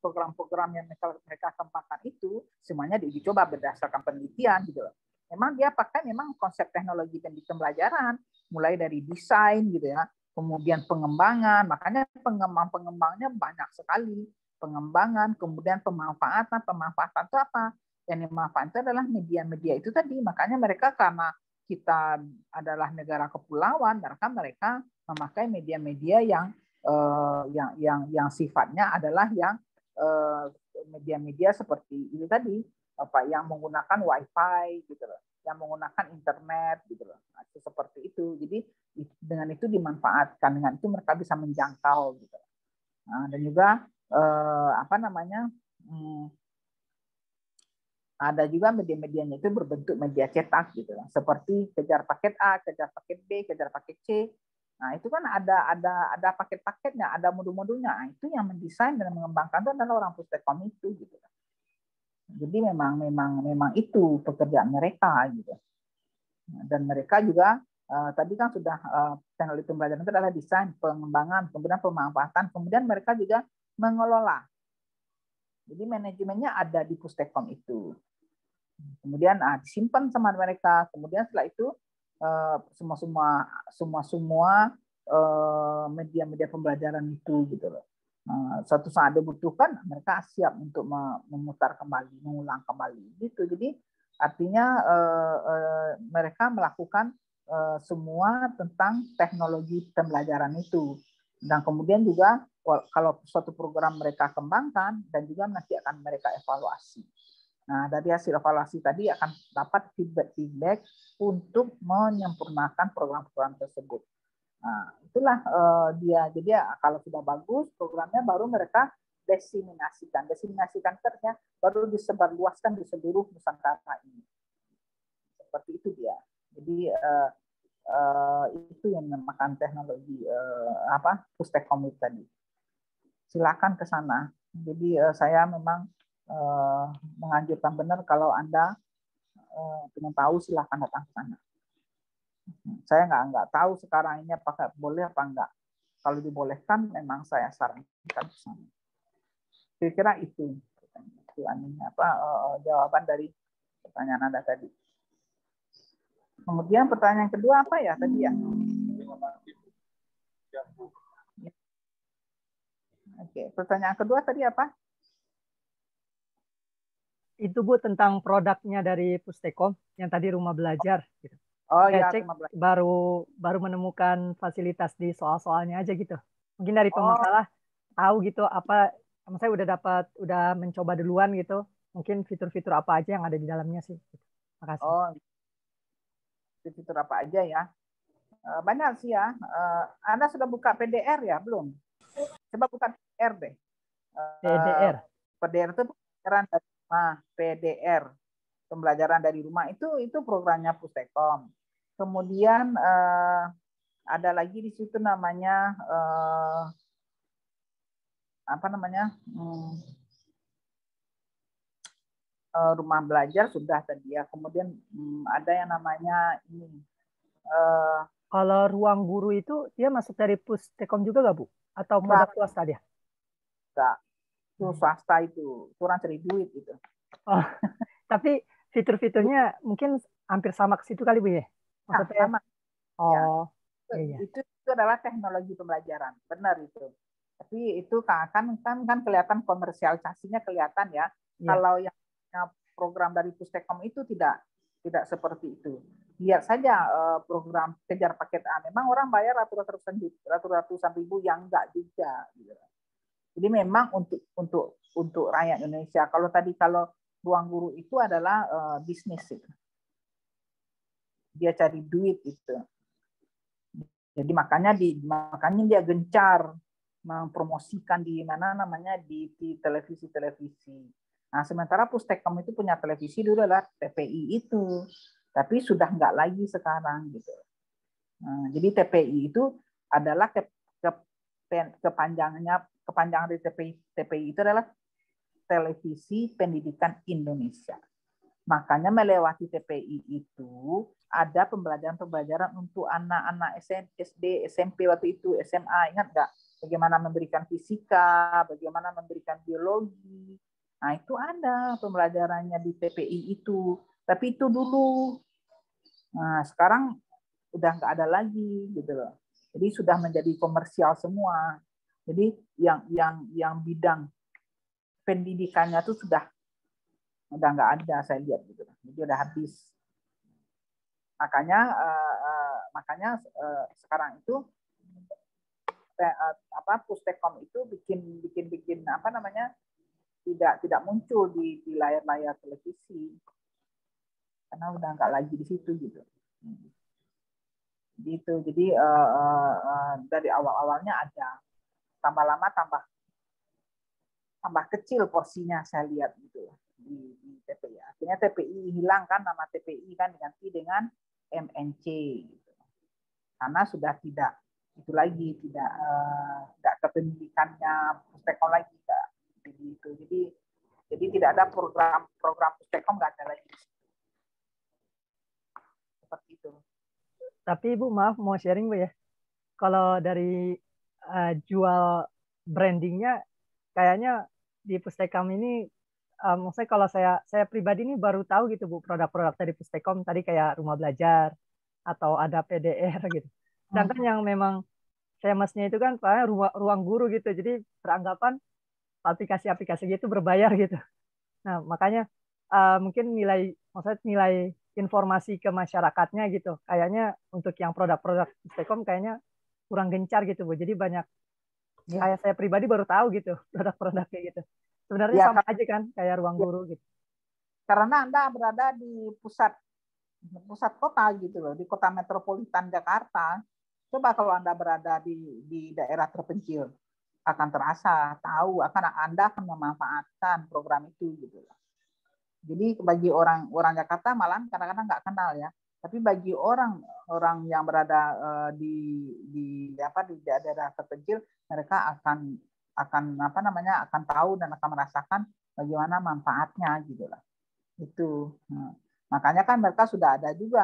program-program yang mereka kembangkan itu semuanya dicoba berdasarkan penelitian gitu loh. Memang dia pakai konsep teknologi pembelajaran, mulai dari desain gitu ya, kemudian pengembangan, makanya pengembangnya banyak sekali. Pengembangan, kemudian pemanfaatan itu apa? Yang dimanfaatkan itu adalah media-media itu tadi. Makanya mereka, karena kita adalah negara kepulauan, mereka memakai media-media yang sifatnya adalah yang media-media seperti itu tadi, yang menggunakan wifi gitu loh, yang menggunakan internet gitu loh. Nah, itu seperti itu. Jadi dengan itu dimanfaatkan, dengan itu mereka bisa menjangkau gitu. Nah, dan juga ada juga media-medianya itu berbentuk media cetak gitu, seperti kejar paket A, kejar paket B, kejar paket C. Nah, itu kan ada paket-paketnya, ada modul-modulnya. Nah, itu yang mendesain dan mengembangkan itu adalah orang Pustekom itu gitu. Jadi memang itu pekerjaan mereka gitu. Dan mereka juga tadi kan sudah teknologi pembelajaran itu adalah desain, pengembangan, kemudian pemanfaatan, kemudian mereka juga mengelola. Jadi manajemennya ada di Pustekom itu. Kemudian disimpan sama mereka. Kemudian setelah itu semua media-media pembelajaran itu gitu loh. Suatu saat dibutuhkan, mereka siap untuk memutar kembali, mengulang kembali gitu. Jadi artinya mereka melakukan semua tentang teknologi pembelajaran itu. Dan kemudian juga kalau suatu program mereka kembangkan dan juga nanti akan mereka evaluasi. Nah, dari hasil evaluasi tadi akan dapat feedback untuk menyempurnakan program-program tersebut. Nah, itulah dia. Jadi kalau sudah bagus programnya, baru mereka diseminasikan terusnya, baru disebarluaskan di seluruh Nusantara ini. Seperti itu dia. Jadi itu yang dinamakan teknologi Pustekom tadi. Silakan ke sana. Jadi saya memang menganjurkan benar kalau Anda ingin tahu, silakan datang ke sana. Saya nggak tahu sekarang ini apakah boleh apa enggak. Kalau dibolehkan, memang saya sarankan ke sana. Kira-kira itu jawaban dari pertanyaan Anda tadi. Kemudian pertanyaan kedua apa ya tadi ya? Oke, pertanyaan kedua tadi apa? Itu Bu tentang produknya dari Pustekom yang tadi rumah belajar. Gitu. Oh saya ya, cek baru menemukan fasilitas di soal-soalnya aja gitu. Mungkin dari pemakalah tahu gitu apa, saya udah mencoba duluan gitu. Mungkin fitur-fitur apa aja yang ada di dalamnya sih. Gitu. Makasih. Oh, fitur apa aja ya? Banyak sih ya. Anda sudah buka PDR ya belum? Coba buka PDR deh. PDR. PDR itu pembelajaran dari rumah. PDR, pembelajaran dari rumah itu programnya Pustekom. Kemudian ada lagi di situ namanya rumah belajar sudah tadi ya. Kemudian ada yang namanya ini. Kalau ruang guru itu dia masuk dari Pustekom juga nggak Bu? Atau produk swasta dia? Enggak. Itu swasta itu. Kurang cari duit itu. Oh, tapi fitur-fiturnya mungkin hampir sama ke situ kali Bu ya? Maksudnya, sama. Oh, ya. Iya. Itu adalah teknologi pembelajaran. Benar itu. Tapi itu kan kelihatan komersialisasinya kelihatan ya. Kalau yang program dari Pustekom itu tidak seperti itu. Lihat saja program kejar paket A. Memang orang bayar ratusan ribu yang enggak juga. Gitu. Jadi memang untuk rakyat Indonesia. Kalau ruang guru itu adalah bisnis itu. Dia cari duit itu. Jadi makanya dia gencar mempromosikan di mana namanya di televisi. Nah, sementara Pustekom itu punya televisi dulu adalah TPI itu, tapi sudah nggak lagi sekarang gitu. Nah, jadi TPI itu adalah kepanjangan dari TPI itu adalah Televisi Pendidikan Indonesia. Makanya melewati TPI itu ada pembelajaran untuk anak-anak SD, SMP waktu itu, SMA, ingat nggak? Bagaimana memberikan fisika, bagaimana memberikan biologi. Nah, itu ada pembelajarannya di TPI itu. Tapi itu dulu. Nah, sekarang udah nggak ada lagi gitu loh. Jadi sudah menjadi komersial semua. Jadi yang bidang pendidikannya itu udah nggak ada, saya lihat gitu. Jadi udah habis. Makanya sekarang itu Pustekom itu bikin apa namanya tidak muncul di layar-layar televisi karena udah nggak lagi di situ gitu. Jadi dari awal-awalnya ada, tambah lama tambah kecil porsinya, saya lihat gitu di TPI. Akhirnya TPI hilang kan, nama TPI kan diganti dengan MNC gitu. Karena sudah tidak itu lagi, tidak kependidikannya Pustekom lagi, enggak. Jadi tidak ada program Pustekom, nggak ada lagi. Seperti itu. Tapi Ibu maaf mau sharing Bu ya. Kalau dari jual brandingnya kayaknya di Pustekom ini maksudnya kalau saya pribadi ini baru tahu gitu Bu produk-produk dari Pustekom tadi kayak rumah belajar atau ada PDR gitu. Sedangkan yang memang famous-nya itu kan ruang guru gitu. Jadi beranggapan aplikasi-aplikasi gitu berbayar gitu. Nah, makanya mungkin maksudnya nilai informasi ke masyarakatnya gitu. Kayaknya untuk yang produk-produk Pustekom kayaknya kurang gencar gitu Bu. Jadi banyak kayak saya pribadi baru tahu gitu produk-produknya gitu. Sebenarnya sama aja kan kayak ruang guru gitu. Karena Anda berada di pusat kota gitu loh, di kota metropolitan Jakarta. Coba kalau Anda berada di daerah terpencil, akan terasa, Anda akan memanfaatkan program itu gitu loh. Jadi bagi orang Jakarta malah kadang-kadang nggak kenal ya. Tapi bagi orang yang berada di daerah terpencil, mereka akan tahu dan akan merasakan bagaimana manfaatnya gitu lah. Itu. Nah, makanya kan mereka sudah ada juga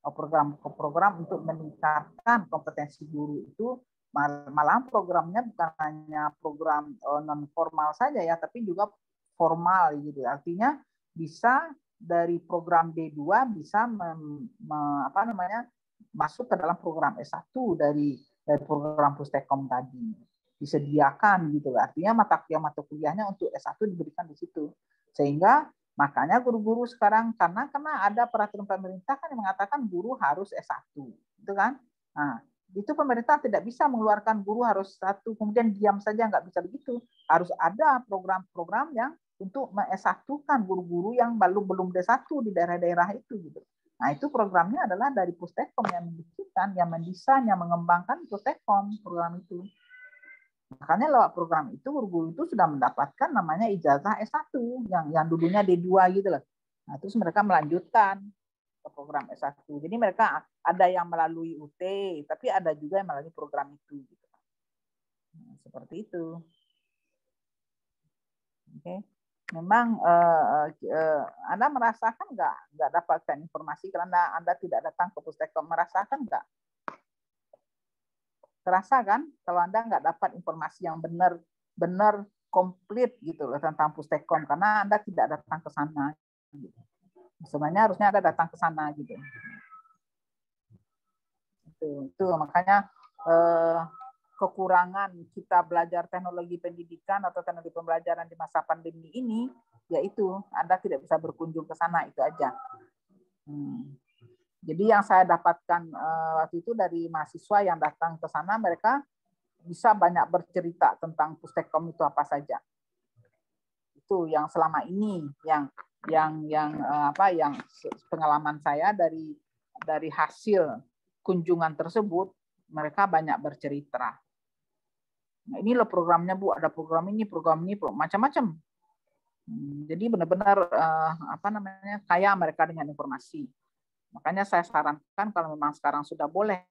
program untuk meningkatkan kompetensi guru itu. Malah programnya bukan hanya program non formal saja ya, tapi juga formal gitu. Artinya bisa dari program D2 bisa masuk ke dalam program S1 dari program Pustekom tadi. Disediakan gitu. Artinya mata kuliahnya untuk S1 diberikan di situ. Sehingga makanya guru-guru sekarang karena ada peraturan pemerintah kan yang mengatakan guru harus S1. Gitu kan? Nah, itu pemerintah tidak bisa mengeluarkan guru harus S1 kemudian diam saja, nggak bisa begitu. Harus ada program-program yang untuk me-S1-kan guru-guru yang belum D1 di daerah-daerah itu gitu. Nah, itu programnya adalah dari Pustekom yang membikin, yang mendesain, yang mengembangkan Pustekom program itu. Makanya lewat program itu guru-guru itu sudah mendapatkan namanya ijazah S1 yang dulunya D2 gitu loh. Nah, terus mereka melanjutkan ke program S1. Jadi mereka ada yang melalui UT, tapi ada juga yang melalui program itu gitu. Nah, seperti itu. Oke. Memang Anda merasakan nggak dapatkan informasi karena Anda tidak datang ke Pustekom, merasakan nggak? Terasa kan kalau Anda nggak dapat informasi yang benar komplit gitu loh tentang Pustekom karena Anda tidak datang ke sana. Gitu. Sebenarnya harusnya Anda datang ke sana gitu. Itu makanya kekurangan kita belajar teknologi pendidikan atau teknologi pembelajaran di masa pandemi ini, yaitu Anda tidak bisa berkunjung ke sana, itu aja. Jadi yang saya dapatkan waktu itu dari mahasiswa yang datang ke sana, mereka bisa banyak bercerita tentang Pustekom itu apa saja. Itu yang selama ini yang pengalaman saya dari hasil kunjungan tersebut, mereka banyak bercerita. Nah, ini loh programnya Bu, ada program ini, macam-macam. Jadi benar-benar kaya mereka dengan informasi. Makanya saya sarankan kalau memang sekarang sudah boleh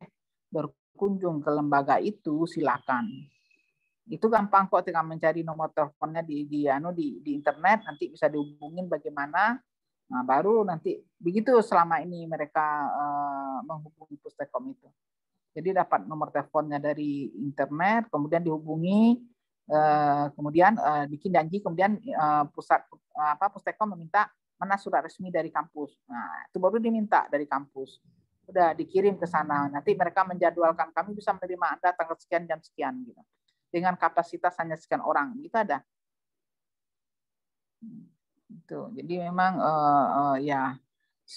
berkunjung ke lembaga itu, silakan. Itu gampang kok, tinggal mencari nomor teleponnya di internet, nanti bisa dihubungin bagaimana. Nah, baru nanti begitu selama ini mereka menghubungi Pustekom itu. Jadi dapat nomor teleponnya dari internet, kemudian dihubungi, kemudian bikin janji, kemudian Pustekom meminta mana surat resmi dari kampus. Nah, itu baru diminta dari kampus. Udah dikirim ke sana. Nanti mereka menjadwalkan, kami bisa menerima Anda tanggal sekian, jam sekian gitu. Dengan kapasitas hanya sekian orang, gitu ada. Itu. Jadi memang ya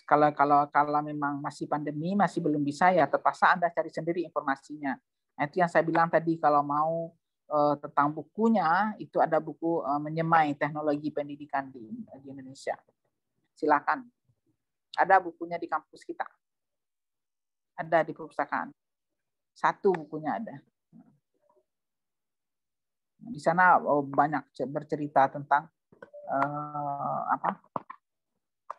kalau memang masih pandemi, masih belum bisa, ya terpaksa Anda cari sendiri informasinya. Nah, itu yang saya bilang tadi, kalau mau tentang bukunya, itu ada buku Menyemai Teknologi Pendidikan di Indonesia. Silakan. Ada bukunya di kampus kita. Ada di perpustakaan. Satu bukunya ada. Di sana banyak bercerita tentang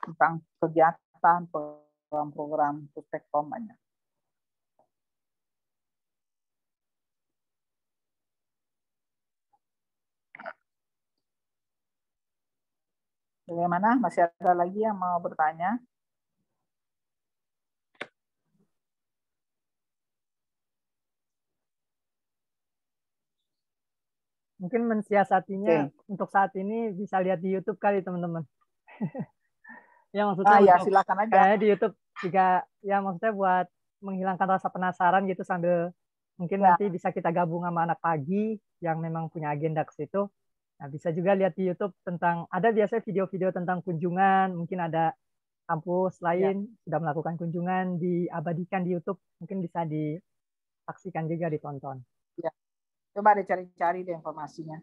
tentang kegiatan, program-program Pustekom banyak. Bagaimana? Masih ada lagi yang mau bertanya? Mungkin mensiasatinya untuk saat ini bisa lihat di YouTube kali teman-teman. Ya maksudnya ya, untuk silakan aja. Kayak di YouTube juga, ya maksudnya buat menghilangkan rasa penasaran gitu, sambil mungkin nanti bisa kita gabung sama anak pagi yang memang punya agenda ke situ. Nah, bisa juga lihat di YouTube tentang, ada biasanya video-video tentang kunjungan, mungkin ada kampus lain sudah melakukan kunjungan, diabadikan di YouTube, mungkin bisa disaksikan juga, ditonton. Ya. Coba dicari-cari deh informasinya.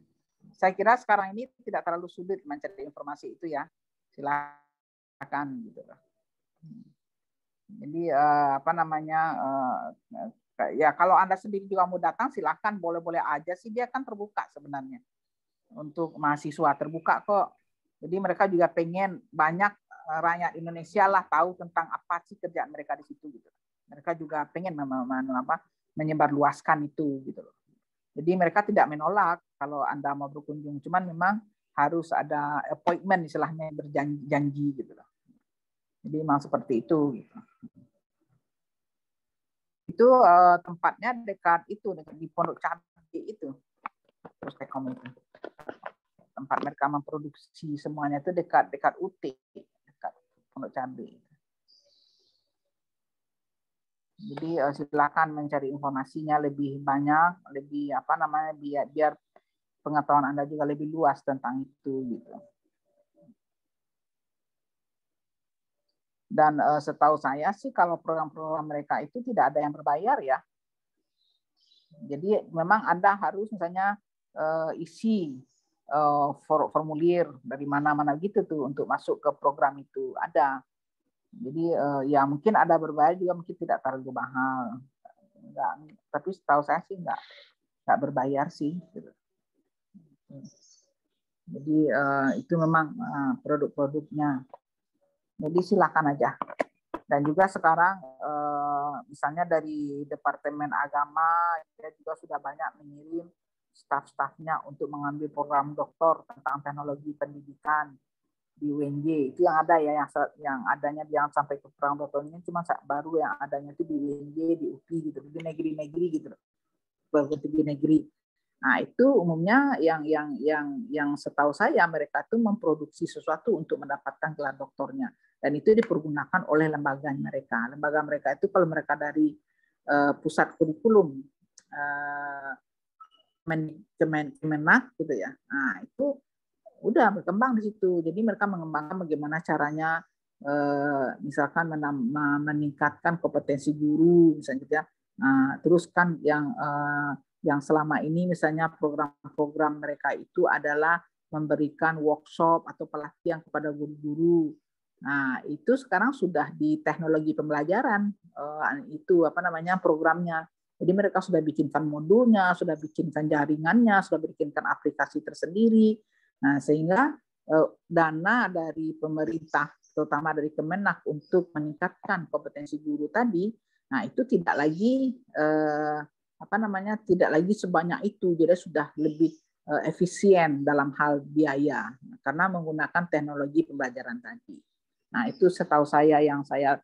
Saya kira sekarang ini tidak terlalu sulit mencari informasi itu ya. Silakan gitu. Jadi ya kalau Anda sendiri juga mau datang, silakan, boleh-boleh aja sih, dia kan terbuka sebenarnya. Untuk mahasiswa terbuka kok. Jadi mereka juga pengen banyak rakyat Indonesia lah tahu tentang apa sih kerjaan mereka di situ gitu. Mereka juga pengen menyebarluaskan itu gitu loh. Jadi mereka tidak menolak kalau Anda mau berkunjung, cuman memang harus ada appointment, istilahnya berjanji gitu loh. Jadi memang seperti itu. Gitu. Itu tempatnya dekat di Pondok Cabe itu, Pustekom itu. Tempat mereka memproduksi semuanya itu dekat UT, dekat Pondok Cabe. Jadi silakan mencari informasinya lebih banyak, lebih biar pengetahuan Anda juga lebih luas tentang itu gitu. Dan setahu saya sih kalau program-program mereka itu tidak ada yang berbayar ya. Jadi memang Anda harus misalnya isi formulir dari mana-mana gitu tuh untuk masuk ke program itu, ada. Jadi ya mungkin ada berbayar juga, mungkin tidak terlalu mahal. Enggak, tapi setahu saya sih enggak berbayar sih. Gitu. Jadi itu memang produk-produknya. Jadi silakan aja. Dan juga sekarang misalnya dari Departemen Agama dia juga sudah banyak mengirim staf-stafnya untuk mengambil program doktor tentang teknologi pendidikan di UNJ. Itu yang ada ya, yang adanya jangan sampai ke program doktornya, cuma baru yang adanya itu di UNJ, di UPI gitu, di negeri-negeri gitu. Baru di negeri. Nah, itu umumnya yang setahu saya mereka itu memproduksi sesuatu untuk mendapatkan gelar doktornya. Dan itu dipergunakan oleh lembaga mereka. Lembaga mereka itu kalau mereka dari pusat kurikulum Kemenak gitu ya. Nah, itu udah berkembang di situ. Jadi mereka mengembangkan bagaimana caranya misalkan meningkatkan kompetensi guru misalnya gitu ya. Nah, terus kan yang yang selama ini misalnya program-program mereka itu adalah memberikan workshop atau pelatihan kepada guru-guru. Nah, itu sekarang sudah di teknologi pembelajaran, itu apa namanya programnya. Jadi mereka sudah bikinkan modulnya, sudah bikinkan jaringannya, sudah bikinkan aplikasi tersendiri. Nah, sehingga dana dari pemerintah, terutama dari Kemenak untuk meningkatkan kompetensi guru tadi, nah itu tidak lagi tidak lagi sebanyak itu, jadi sudah lebih efisien dalam hal biaya karena menggunakan teknologi pembelajaran tadi. Nah itu setahu saya yang saya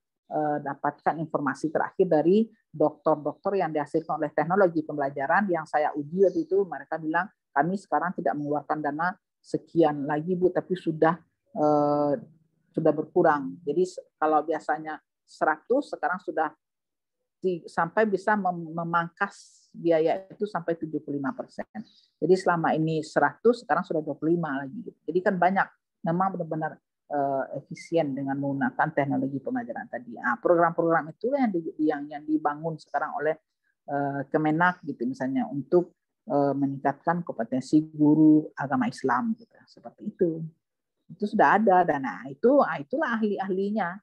dapatkan informasi terakhir dari dokter-dokter yang dihasilkan oleh teknologi pembelajaran yang saya uji waktu itu. Mereka bilang kami sekarang tidak mengeluarkan dana sekian lagi Bu, tapi sudah berkurang. Jadi kalau biasanya 100 sekarang sudah sampai bisa memangkas biaya itu sampai 75%. Jadi selama ini 100 sekarang sudah 25 lagi. Jadi kan banyak, memang benar-benar efisien dengan menggunakan teknologi pembelajaran tadi. Nah, program-program itu yang dibangun sekarang oleh Kemenak gitu misalnya untuk meningkatkan kompetensi guru agama Islam gitu, seperti itu. Itu sudah ada dana. Itulah ahli-ahlinya.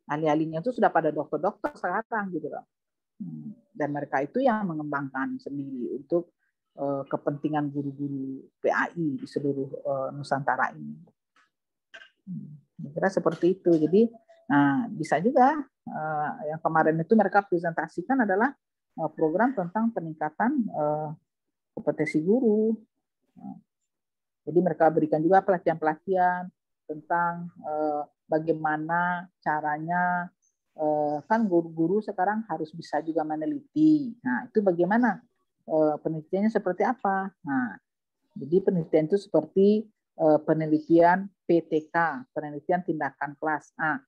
Ahli-ahlinya itu sudah pada dokter-dokter sekarang gitu loh. Dan mereka itu yang mengembangkan sendiri untuk kepentingan guru-guru PAI di seluruh Nusantara ini. Kira seperti itu. Jadi bisa juga yang kemarin itu mereka presentasikan adalah program tentang peningkatan kompetensi guru. Jadi mereka berikan juga pelatihan-pelatihan tentang bagaimana caranya, kan guru-guru sekarang harus bisa juga meneliti. Nah itu bagaimana penelitiannya seperti apa? Nah jadi penelitian itu seperti penelitian PTK, penelitian tindakan kelas. Nah,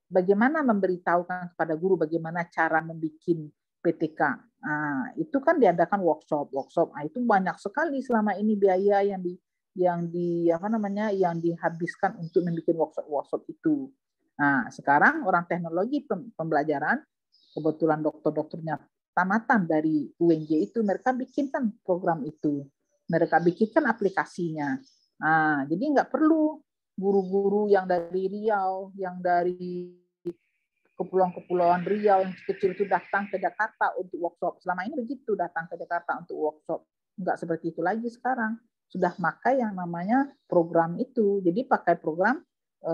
bagaimana memberitahukan kepada guru bagaimana cara membuat PTK. Nah, itu kan diadakan workshop. Nah, itu banyak sekali selama ini biaya yang dihabiskan untuk membuat workshop itu. Nah, sekarang orang teknologi pembelajaran, kebetulan dokter-dokternya tamatan dari UNJ itu, mereka bikinkan program itu. Mereka bikinkan aplikasinya. Nah, jadi nggak perlu guru-guru yang dari Riau, yang dari kepulauan-kepulauan Riau yang kecil itu datang ke Jakarta untuk workshop. Selama ini begitu, datang ke Jakarta untuk workshop. Nggak seperti itu lagi sekarang. Sudah pakai yang namanya program itu. Jadi pakai program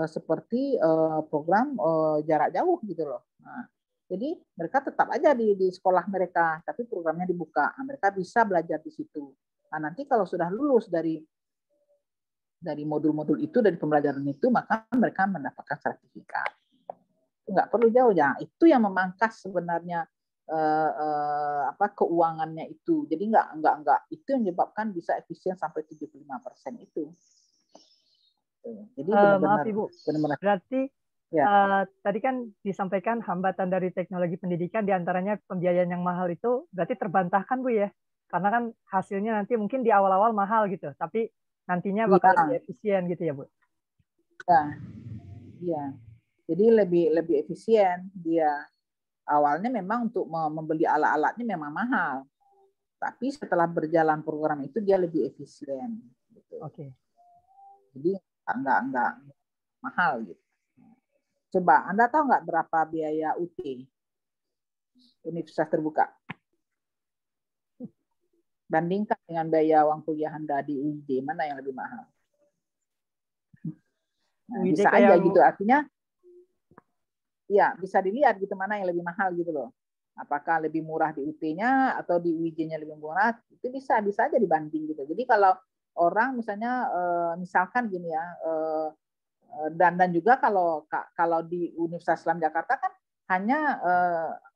seperti program jarak jauh gitu loh. Nah, jadi mereka tetap aja di sekolah mereka, tapi programnya dibuka. Nah, mereka bisa belajar di situ. Nah, nanti kalau sudah lulus dari modul-modul itu, dari pembelajaran itu, maka mereka mendapatkan sertifikat. Nggak perlu jauh ya. Itu yang memangkas sebenarnya keuangannya itu. Jadi nggak itu yang menyebabkan bisa efisien sampai 75% itu. Jadi maaf Ibu, benar-benar. Berarti ya. Tadi kan disampaikan hambatan dari teknologi pendidikan diantaranya pembiayaan yang mahal itu berarti terbantahkan Bu ya, karena kan hasilnya nanti mungkin di awal-awal mahal gitu, tapi nantinya bakal lebih efisien gitu ya Bu? Ya. Jadi lebih efisien dia. Awalnya memang untuk membeli alat-alatnya memang mahal, tapi setelah berjalan program itu dia lebih efisien. Gitu. Oke. Jadi enggak mahal gitu. Coba Anda tahu nggak berapa biaya UT Universitas Terbuka? Bandingkan dengan biaya uang kuliah Anda di UID, mana yang lebih mahal? Nah, bisa aja gitu, artinya ya bisa dilihat gitu mana yang lebih mahal gitu loh. Apakah lebih murah di UT-nya atau di UIJ-nya lebih murah? Itu bisa aja dibanding gitu. Jadi kalau orang misalnya misalkan gini ya, dan juga kalau di Universitas Islam Jakarta kan hanya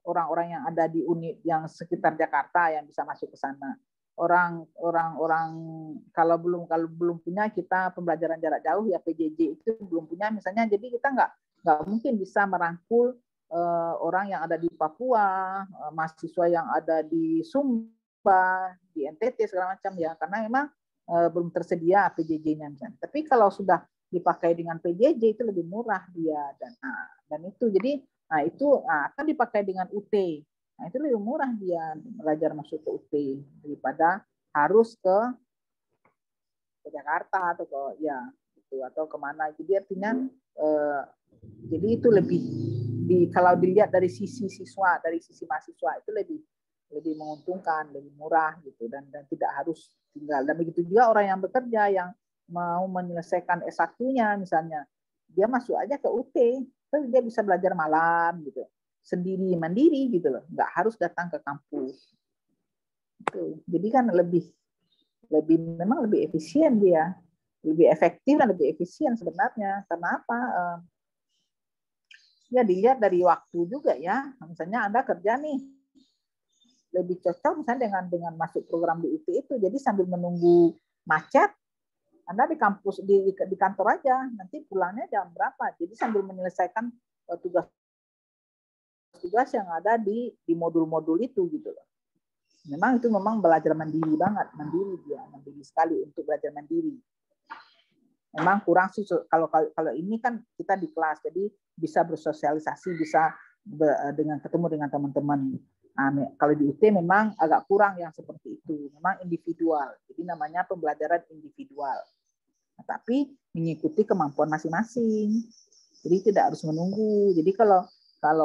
orang-orang yang ada di unit yang sekitar Jakarta yang bisa masuk ke sana. Orang kalau belum punya kita pembelajaran jarak jauh ya PJJ itu belum punya misalnya, jadi kita nggak mungkin bisa merangkul orang yang ada di Papua, mahasiswa yang ada di Sumba, di NTT segala macam ya, karena memang belum tersedia PJJ-nya misalnya. Tapi kalau sudah dipakai dengan PJJ itu lebih murah dia dan itu jadi itu akan dipakai dengan UT. Nah, itu lebih murah dia belajar masuk ke UT daripada harus ke Jakarta atau ke ya gitu atau kemana. Jadi artinya jadi itu lebih kalau dilihat dari sisi siswa, dari sisi mahasiswa itu lebih menguntungkan, lebih murah gitu dan tidak harus tinggal. Dan begitu juga orang yang bekerja yang mau menyelesaikan S1-nya misalnya, dia masuk aja ke UT, terus dia bisa belajar malam gitu, sendiri mandiri gitu loh, nggak harus datang ke kampus. Gitu. Jadi kan memang lebih efisien dia, lebih efektif dan lebih efisien sebenarnya. Karena apa? Ya dilihat dari waktu juga ya. Misalnya Anda kerja nih, lebih cocok misalnya dengan masuk program di UT itu. Jadi sambil menunggu macet, Anda di kampus di kantor aja. Nanti pulangnya jam berapa? Jadi sambil menyelesaikan tugas yang ada di modul-modul itu gitu loh. Memang itu belajar mandiri banget, mandiri sekali untuk belajar mandiri. Memang kurang sih kalau ini kan kita di kelas, jadi bisa bersosialisasi, bisa ketemu dengan teman-teman. Nah, kalau di UT memang agak kurang yang seperti itu, memang individual. Jadi namanya pembelajaran individual. Nah, tapi mengikuti kemampuan masing-masing. Jadi tidak harus menunggu. Jadi kalau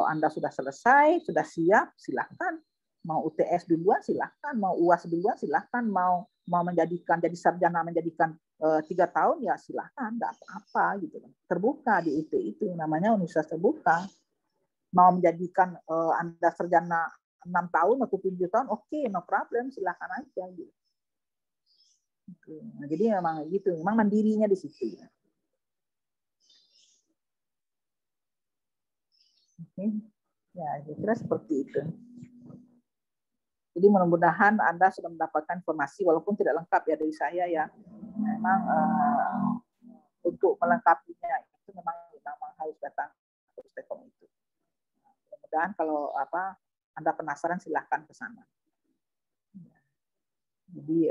Anda sudah selesai, sudah siap, silahkan. Mau UTS duluan silahkan, mau UAS duluan silahkan, mau jadi sarjana menjadikan 3 tahun ya silahkan, nggak apa-apa gitu. Terbuka di UT itu namanya universitas terbuka. Mau menjadikan Anda sarjana 6 tahun atau 7 tahun, oke, no problem, silahkan aja gitu. Nah, jadi memang gitu, memang mandirinya di situ. Oke. Ya, kira seperti itu. Jadi mudah-mudahan Anda sudah mendapatkan informasi walaupun tidak lengkap ya dari saya ya. Memang untuk melengkapinya itu memang harus datang ke Pustekom itu. Mudah-mudahan kalau Anda penasaran silahkan ke sana. Jadi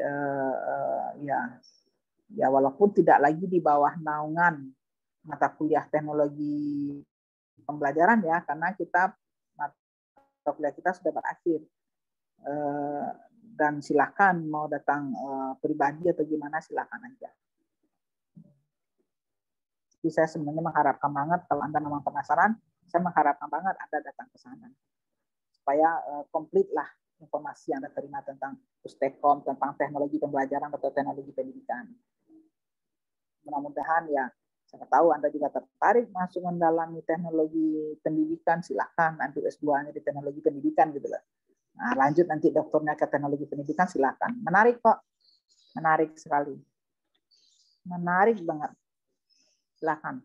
ya walaupun tidak lagi di bawah naungan mata kuliah teknologi pembelajaran ya, karena mata kuliah kita sudah berakhir. Dan silakan mau datang pribadi atau gimana silakan aja. Jadi saya sebenarnya mengharapkan banget kalau Anda memang penasaran, saya mengharapkan banget Anda datang ke sana supaya komplit lah informasi yang Anda terima tentang Pustekom, tentang teknologi pembelajaran atau teknologi pendidikan. Mudah-mudahan ya, siapa tahu Anda juga tertarik masuk mendalami teknologi pendidikan, silakan nanti S2-nya di teknologi pendidikan gitu loh. Nah, lanjut nanti doktornya ke teknologi pendidikan silakan. Menarik kok. Menarik sekali. Menarik banget. Silakan.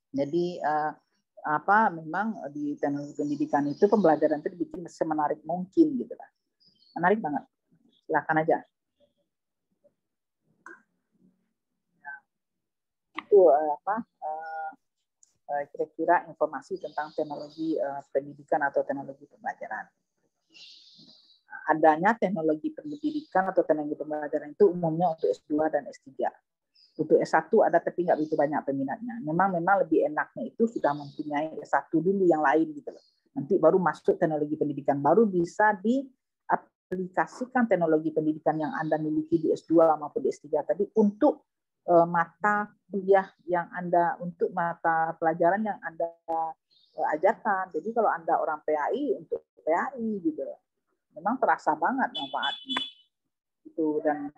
Jadi memang di teknologi pendidikan itu pembelajaran itu dibikin semenarik mungkin gitu lah. Menarik banget. Silakan aja. Itu kira-kira informasi tentang teknologi pendidikan atau teknologi pembelajaran. Adanya teknologi pendidikan atau teknologi pembelajaran itu umumnya untuk S2 dan S3. Untuk S1 ada tapi nggak begitu banyak peminatnya. Memang lebih enaknya itu sudah mempunyai S1 dulu yang lain gitu loh. Nanti baru masuk teknologi pendidikan, baru bisa diaplikasikan teknologi pendidikan yang Anda miliki di S2 maupun di S3 tadi untuk mata kuliah yang Anda, untuk mata pelajaran yang Anda ajarkan. Jadi kalau Anda orang PAI untuk PAI gitu loh. Memang terasa banget manfaatnya itu dan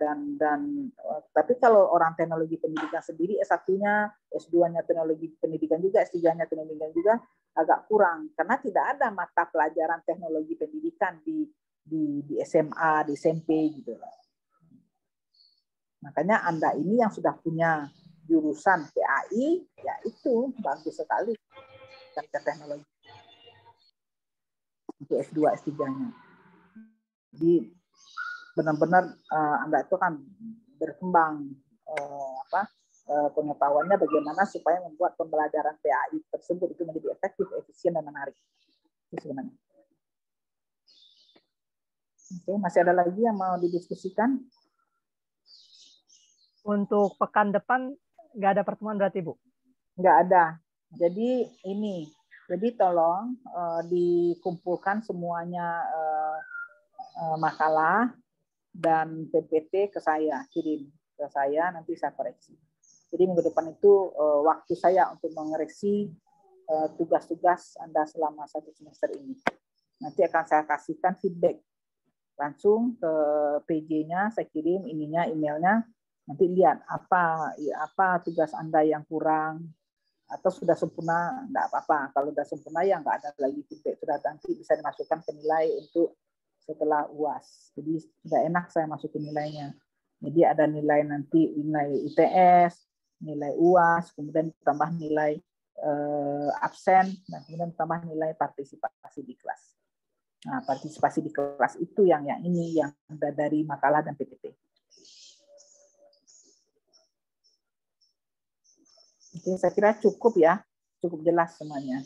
tapi kalau orang teknologi pendidikan sendiri S1-nya, S2-nya teknologi pendidikan juga, S3-nya teknologi pendidikan juga agak kurang karena tidak ada mata pelajaran teknologi pendidikan di SMA, di SMP gitu. Makanya Anda ini yang sudah punya jurusan PAI ya itu bagus sekali tentang teknologi untuk S2, S3-nya. Jadi benar-benar Anda itu kan berkembang pengetahuannya bagaimana supaya membuat pembelajaran PAI tersebut itu menjadi efektif, efisien dan menarik. Itu sebenarnya. Oke, masih ada lagi yang mau didiskusikan? Untuk pekan depan nggak ada pertemuan berarti Bu? Nggak ada. Jadi ini Jadi tolong dikumpulkan semuanya makalah dan PPT ke saya, kirim ke saya, nanti saya koreksi. Jadi minggu depan itu waktu saya untuk mengoreksi tugas-tugas Anda selama 1 semester ini. Nanti akan saya kasihkan feedback langsung ke PJ-nya, saya kirim ininya, emailnya, nanti lihat apa tugas Anda yang kurang, atau sudah sempurna, enggak apa-apa. Kalau sudah sempurna ya enggak ada lagi feedback, sudah nanti bisa dimasukkan ke nilai untuk setelah UAS. Jadi sudah enak saya masukin nilainya. Jadi ada nilai nanti, nilai ITS, nilai UAS, kemudian tambah nilai absen, dan kemudian tambah nilai partisipasi di kelas. Nah, partisipasi di kelas itu yang ini yang ada dari makalah dan PPT. Oke, saya kira cukup ya, cukup jelas semuanya.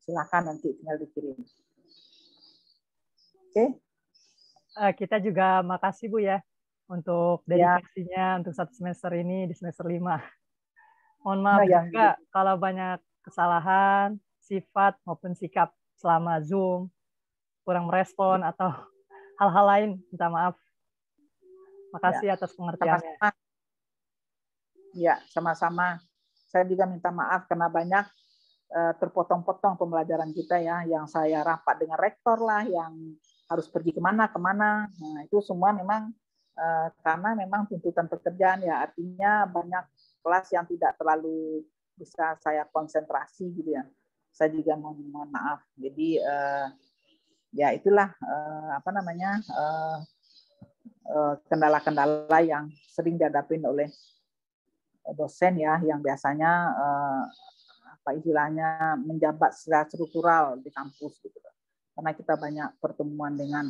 Silakan nanti tinggal dikirim. Oke. Kita juga makasih Bu ya untuk dedikasinya untuk 1 semester ini di semester 5. Mohon maaf juga kalau banyak kesalahan, sifat maupun sikap selama Zoom, kurang merespon atau hal-hal lain, minta maaf. Makasih atas pengertiannya. Ya, sama-sama. Saya juga minta maaf karena banyak terpotong-potong pembelajaran kita ya, yang saya rapat dengan rektor lah, yang harus pergi kemana. Nah, itu semua memang karena memang tuntutan pekerjaan ya, artinya banyak kelas yang tidak terlalu bisa saya konsentrasi gitu ya. Saya juga mohon maaf. Jadi ya itulah kendala-kendala yang sering dihadapin oleh dosen ya, yang biasanya istilahnya menjabat secara struktural di kampus gitu. Karena kita banyak pertemuan dengan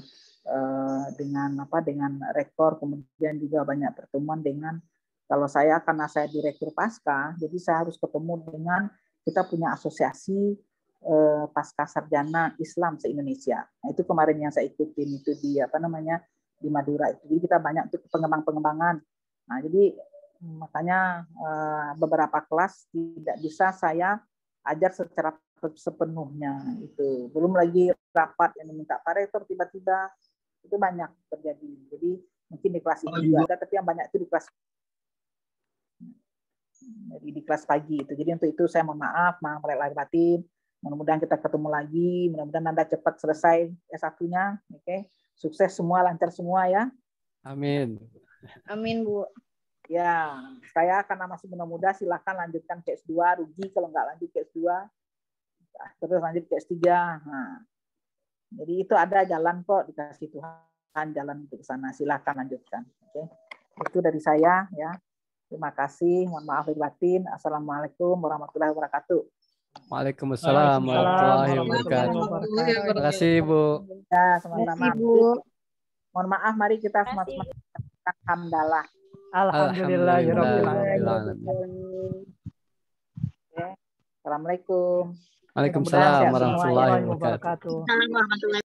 rektor, kemudian juga banyak pertemuan dengan, kalau saya karena saya direktur Pasca, jadi saya harus ketemu dengan, kita punya asosiasi Pasca Sarjana Islam se-Indonesia. Nah, itu kemarin yang saya ikutin itu di di Madura itu. Jadi kita banyak untuk pengembangan. Nah, jadi makanya beberapa kelas tidak bisa saya ajar secara sepenuhnya itu. Belum lagi rapat yang diminta Pak Rektor tiba-tiba, itu banyak terjadi. Jadi mungkin di kelas itu juga ada, tapi yang banyak itu di kelas pagi itu. Jadi untuk itu saya mohon maaf, lahir batin. Mudah-mudahan kita ketemu lagi, mudah-mudahan Anda cepat selesai S1-nya. Oke. Sukses semua, lancar semua ya. Amin. Amin, Bu. Ya, saya karena masih muda, silakan lanjutkan ke S2, rugi kalau nggak lanjut ke S2. Terus lanjut ke S3. Nah, jadi itu ada jalan kok, dikasih Tuhan jalan untuk ke sana. Silakan lanjutkan. Oke. Itu dari saya ya. Terima kasih. Mohon maaf lahir batin. Assalamualaikum warahmatullahi wabarakatuh. Waalaikumsalam warahmatullahi wabarakatuh. Terima kasih, Bu. Ya, sama-sama. Mohon maaf, mari kita semangat hamdalah. Alhamdulillahirabbil alamin. Assalamualaikum. Waalaikumsalam warahmatullahi wabarakatuh. Assalamualaikum warahmatullahi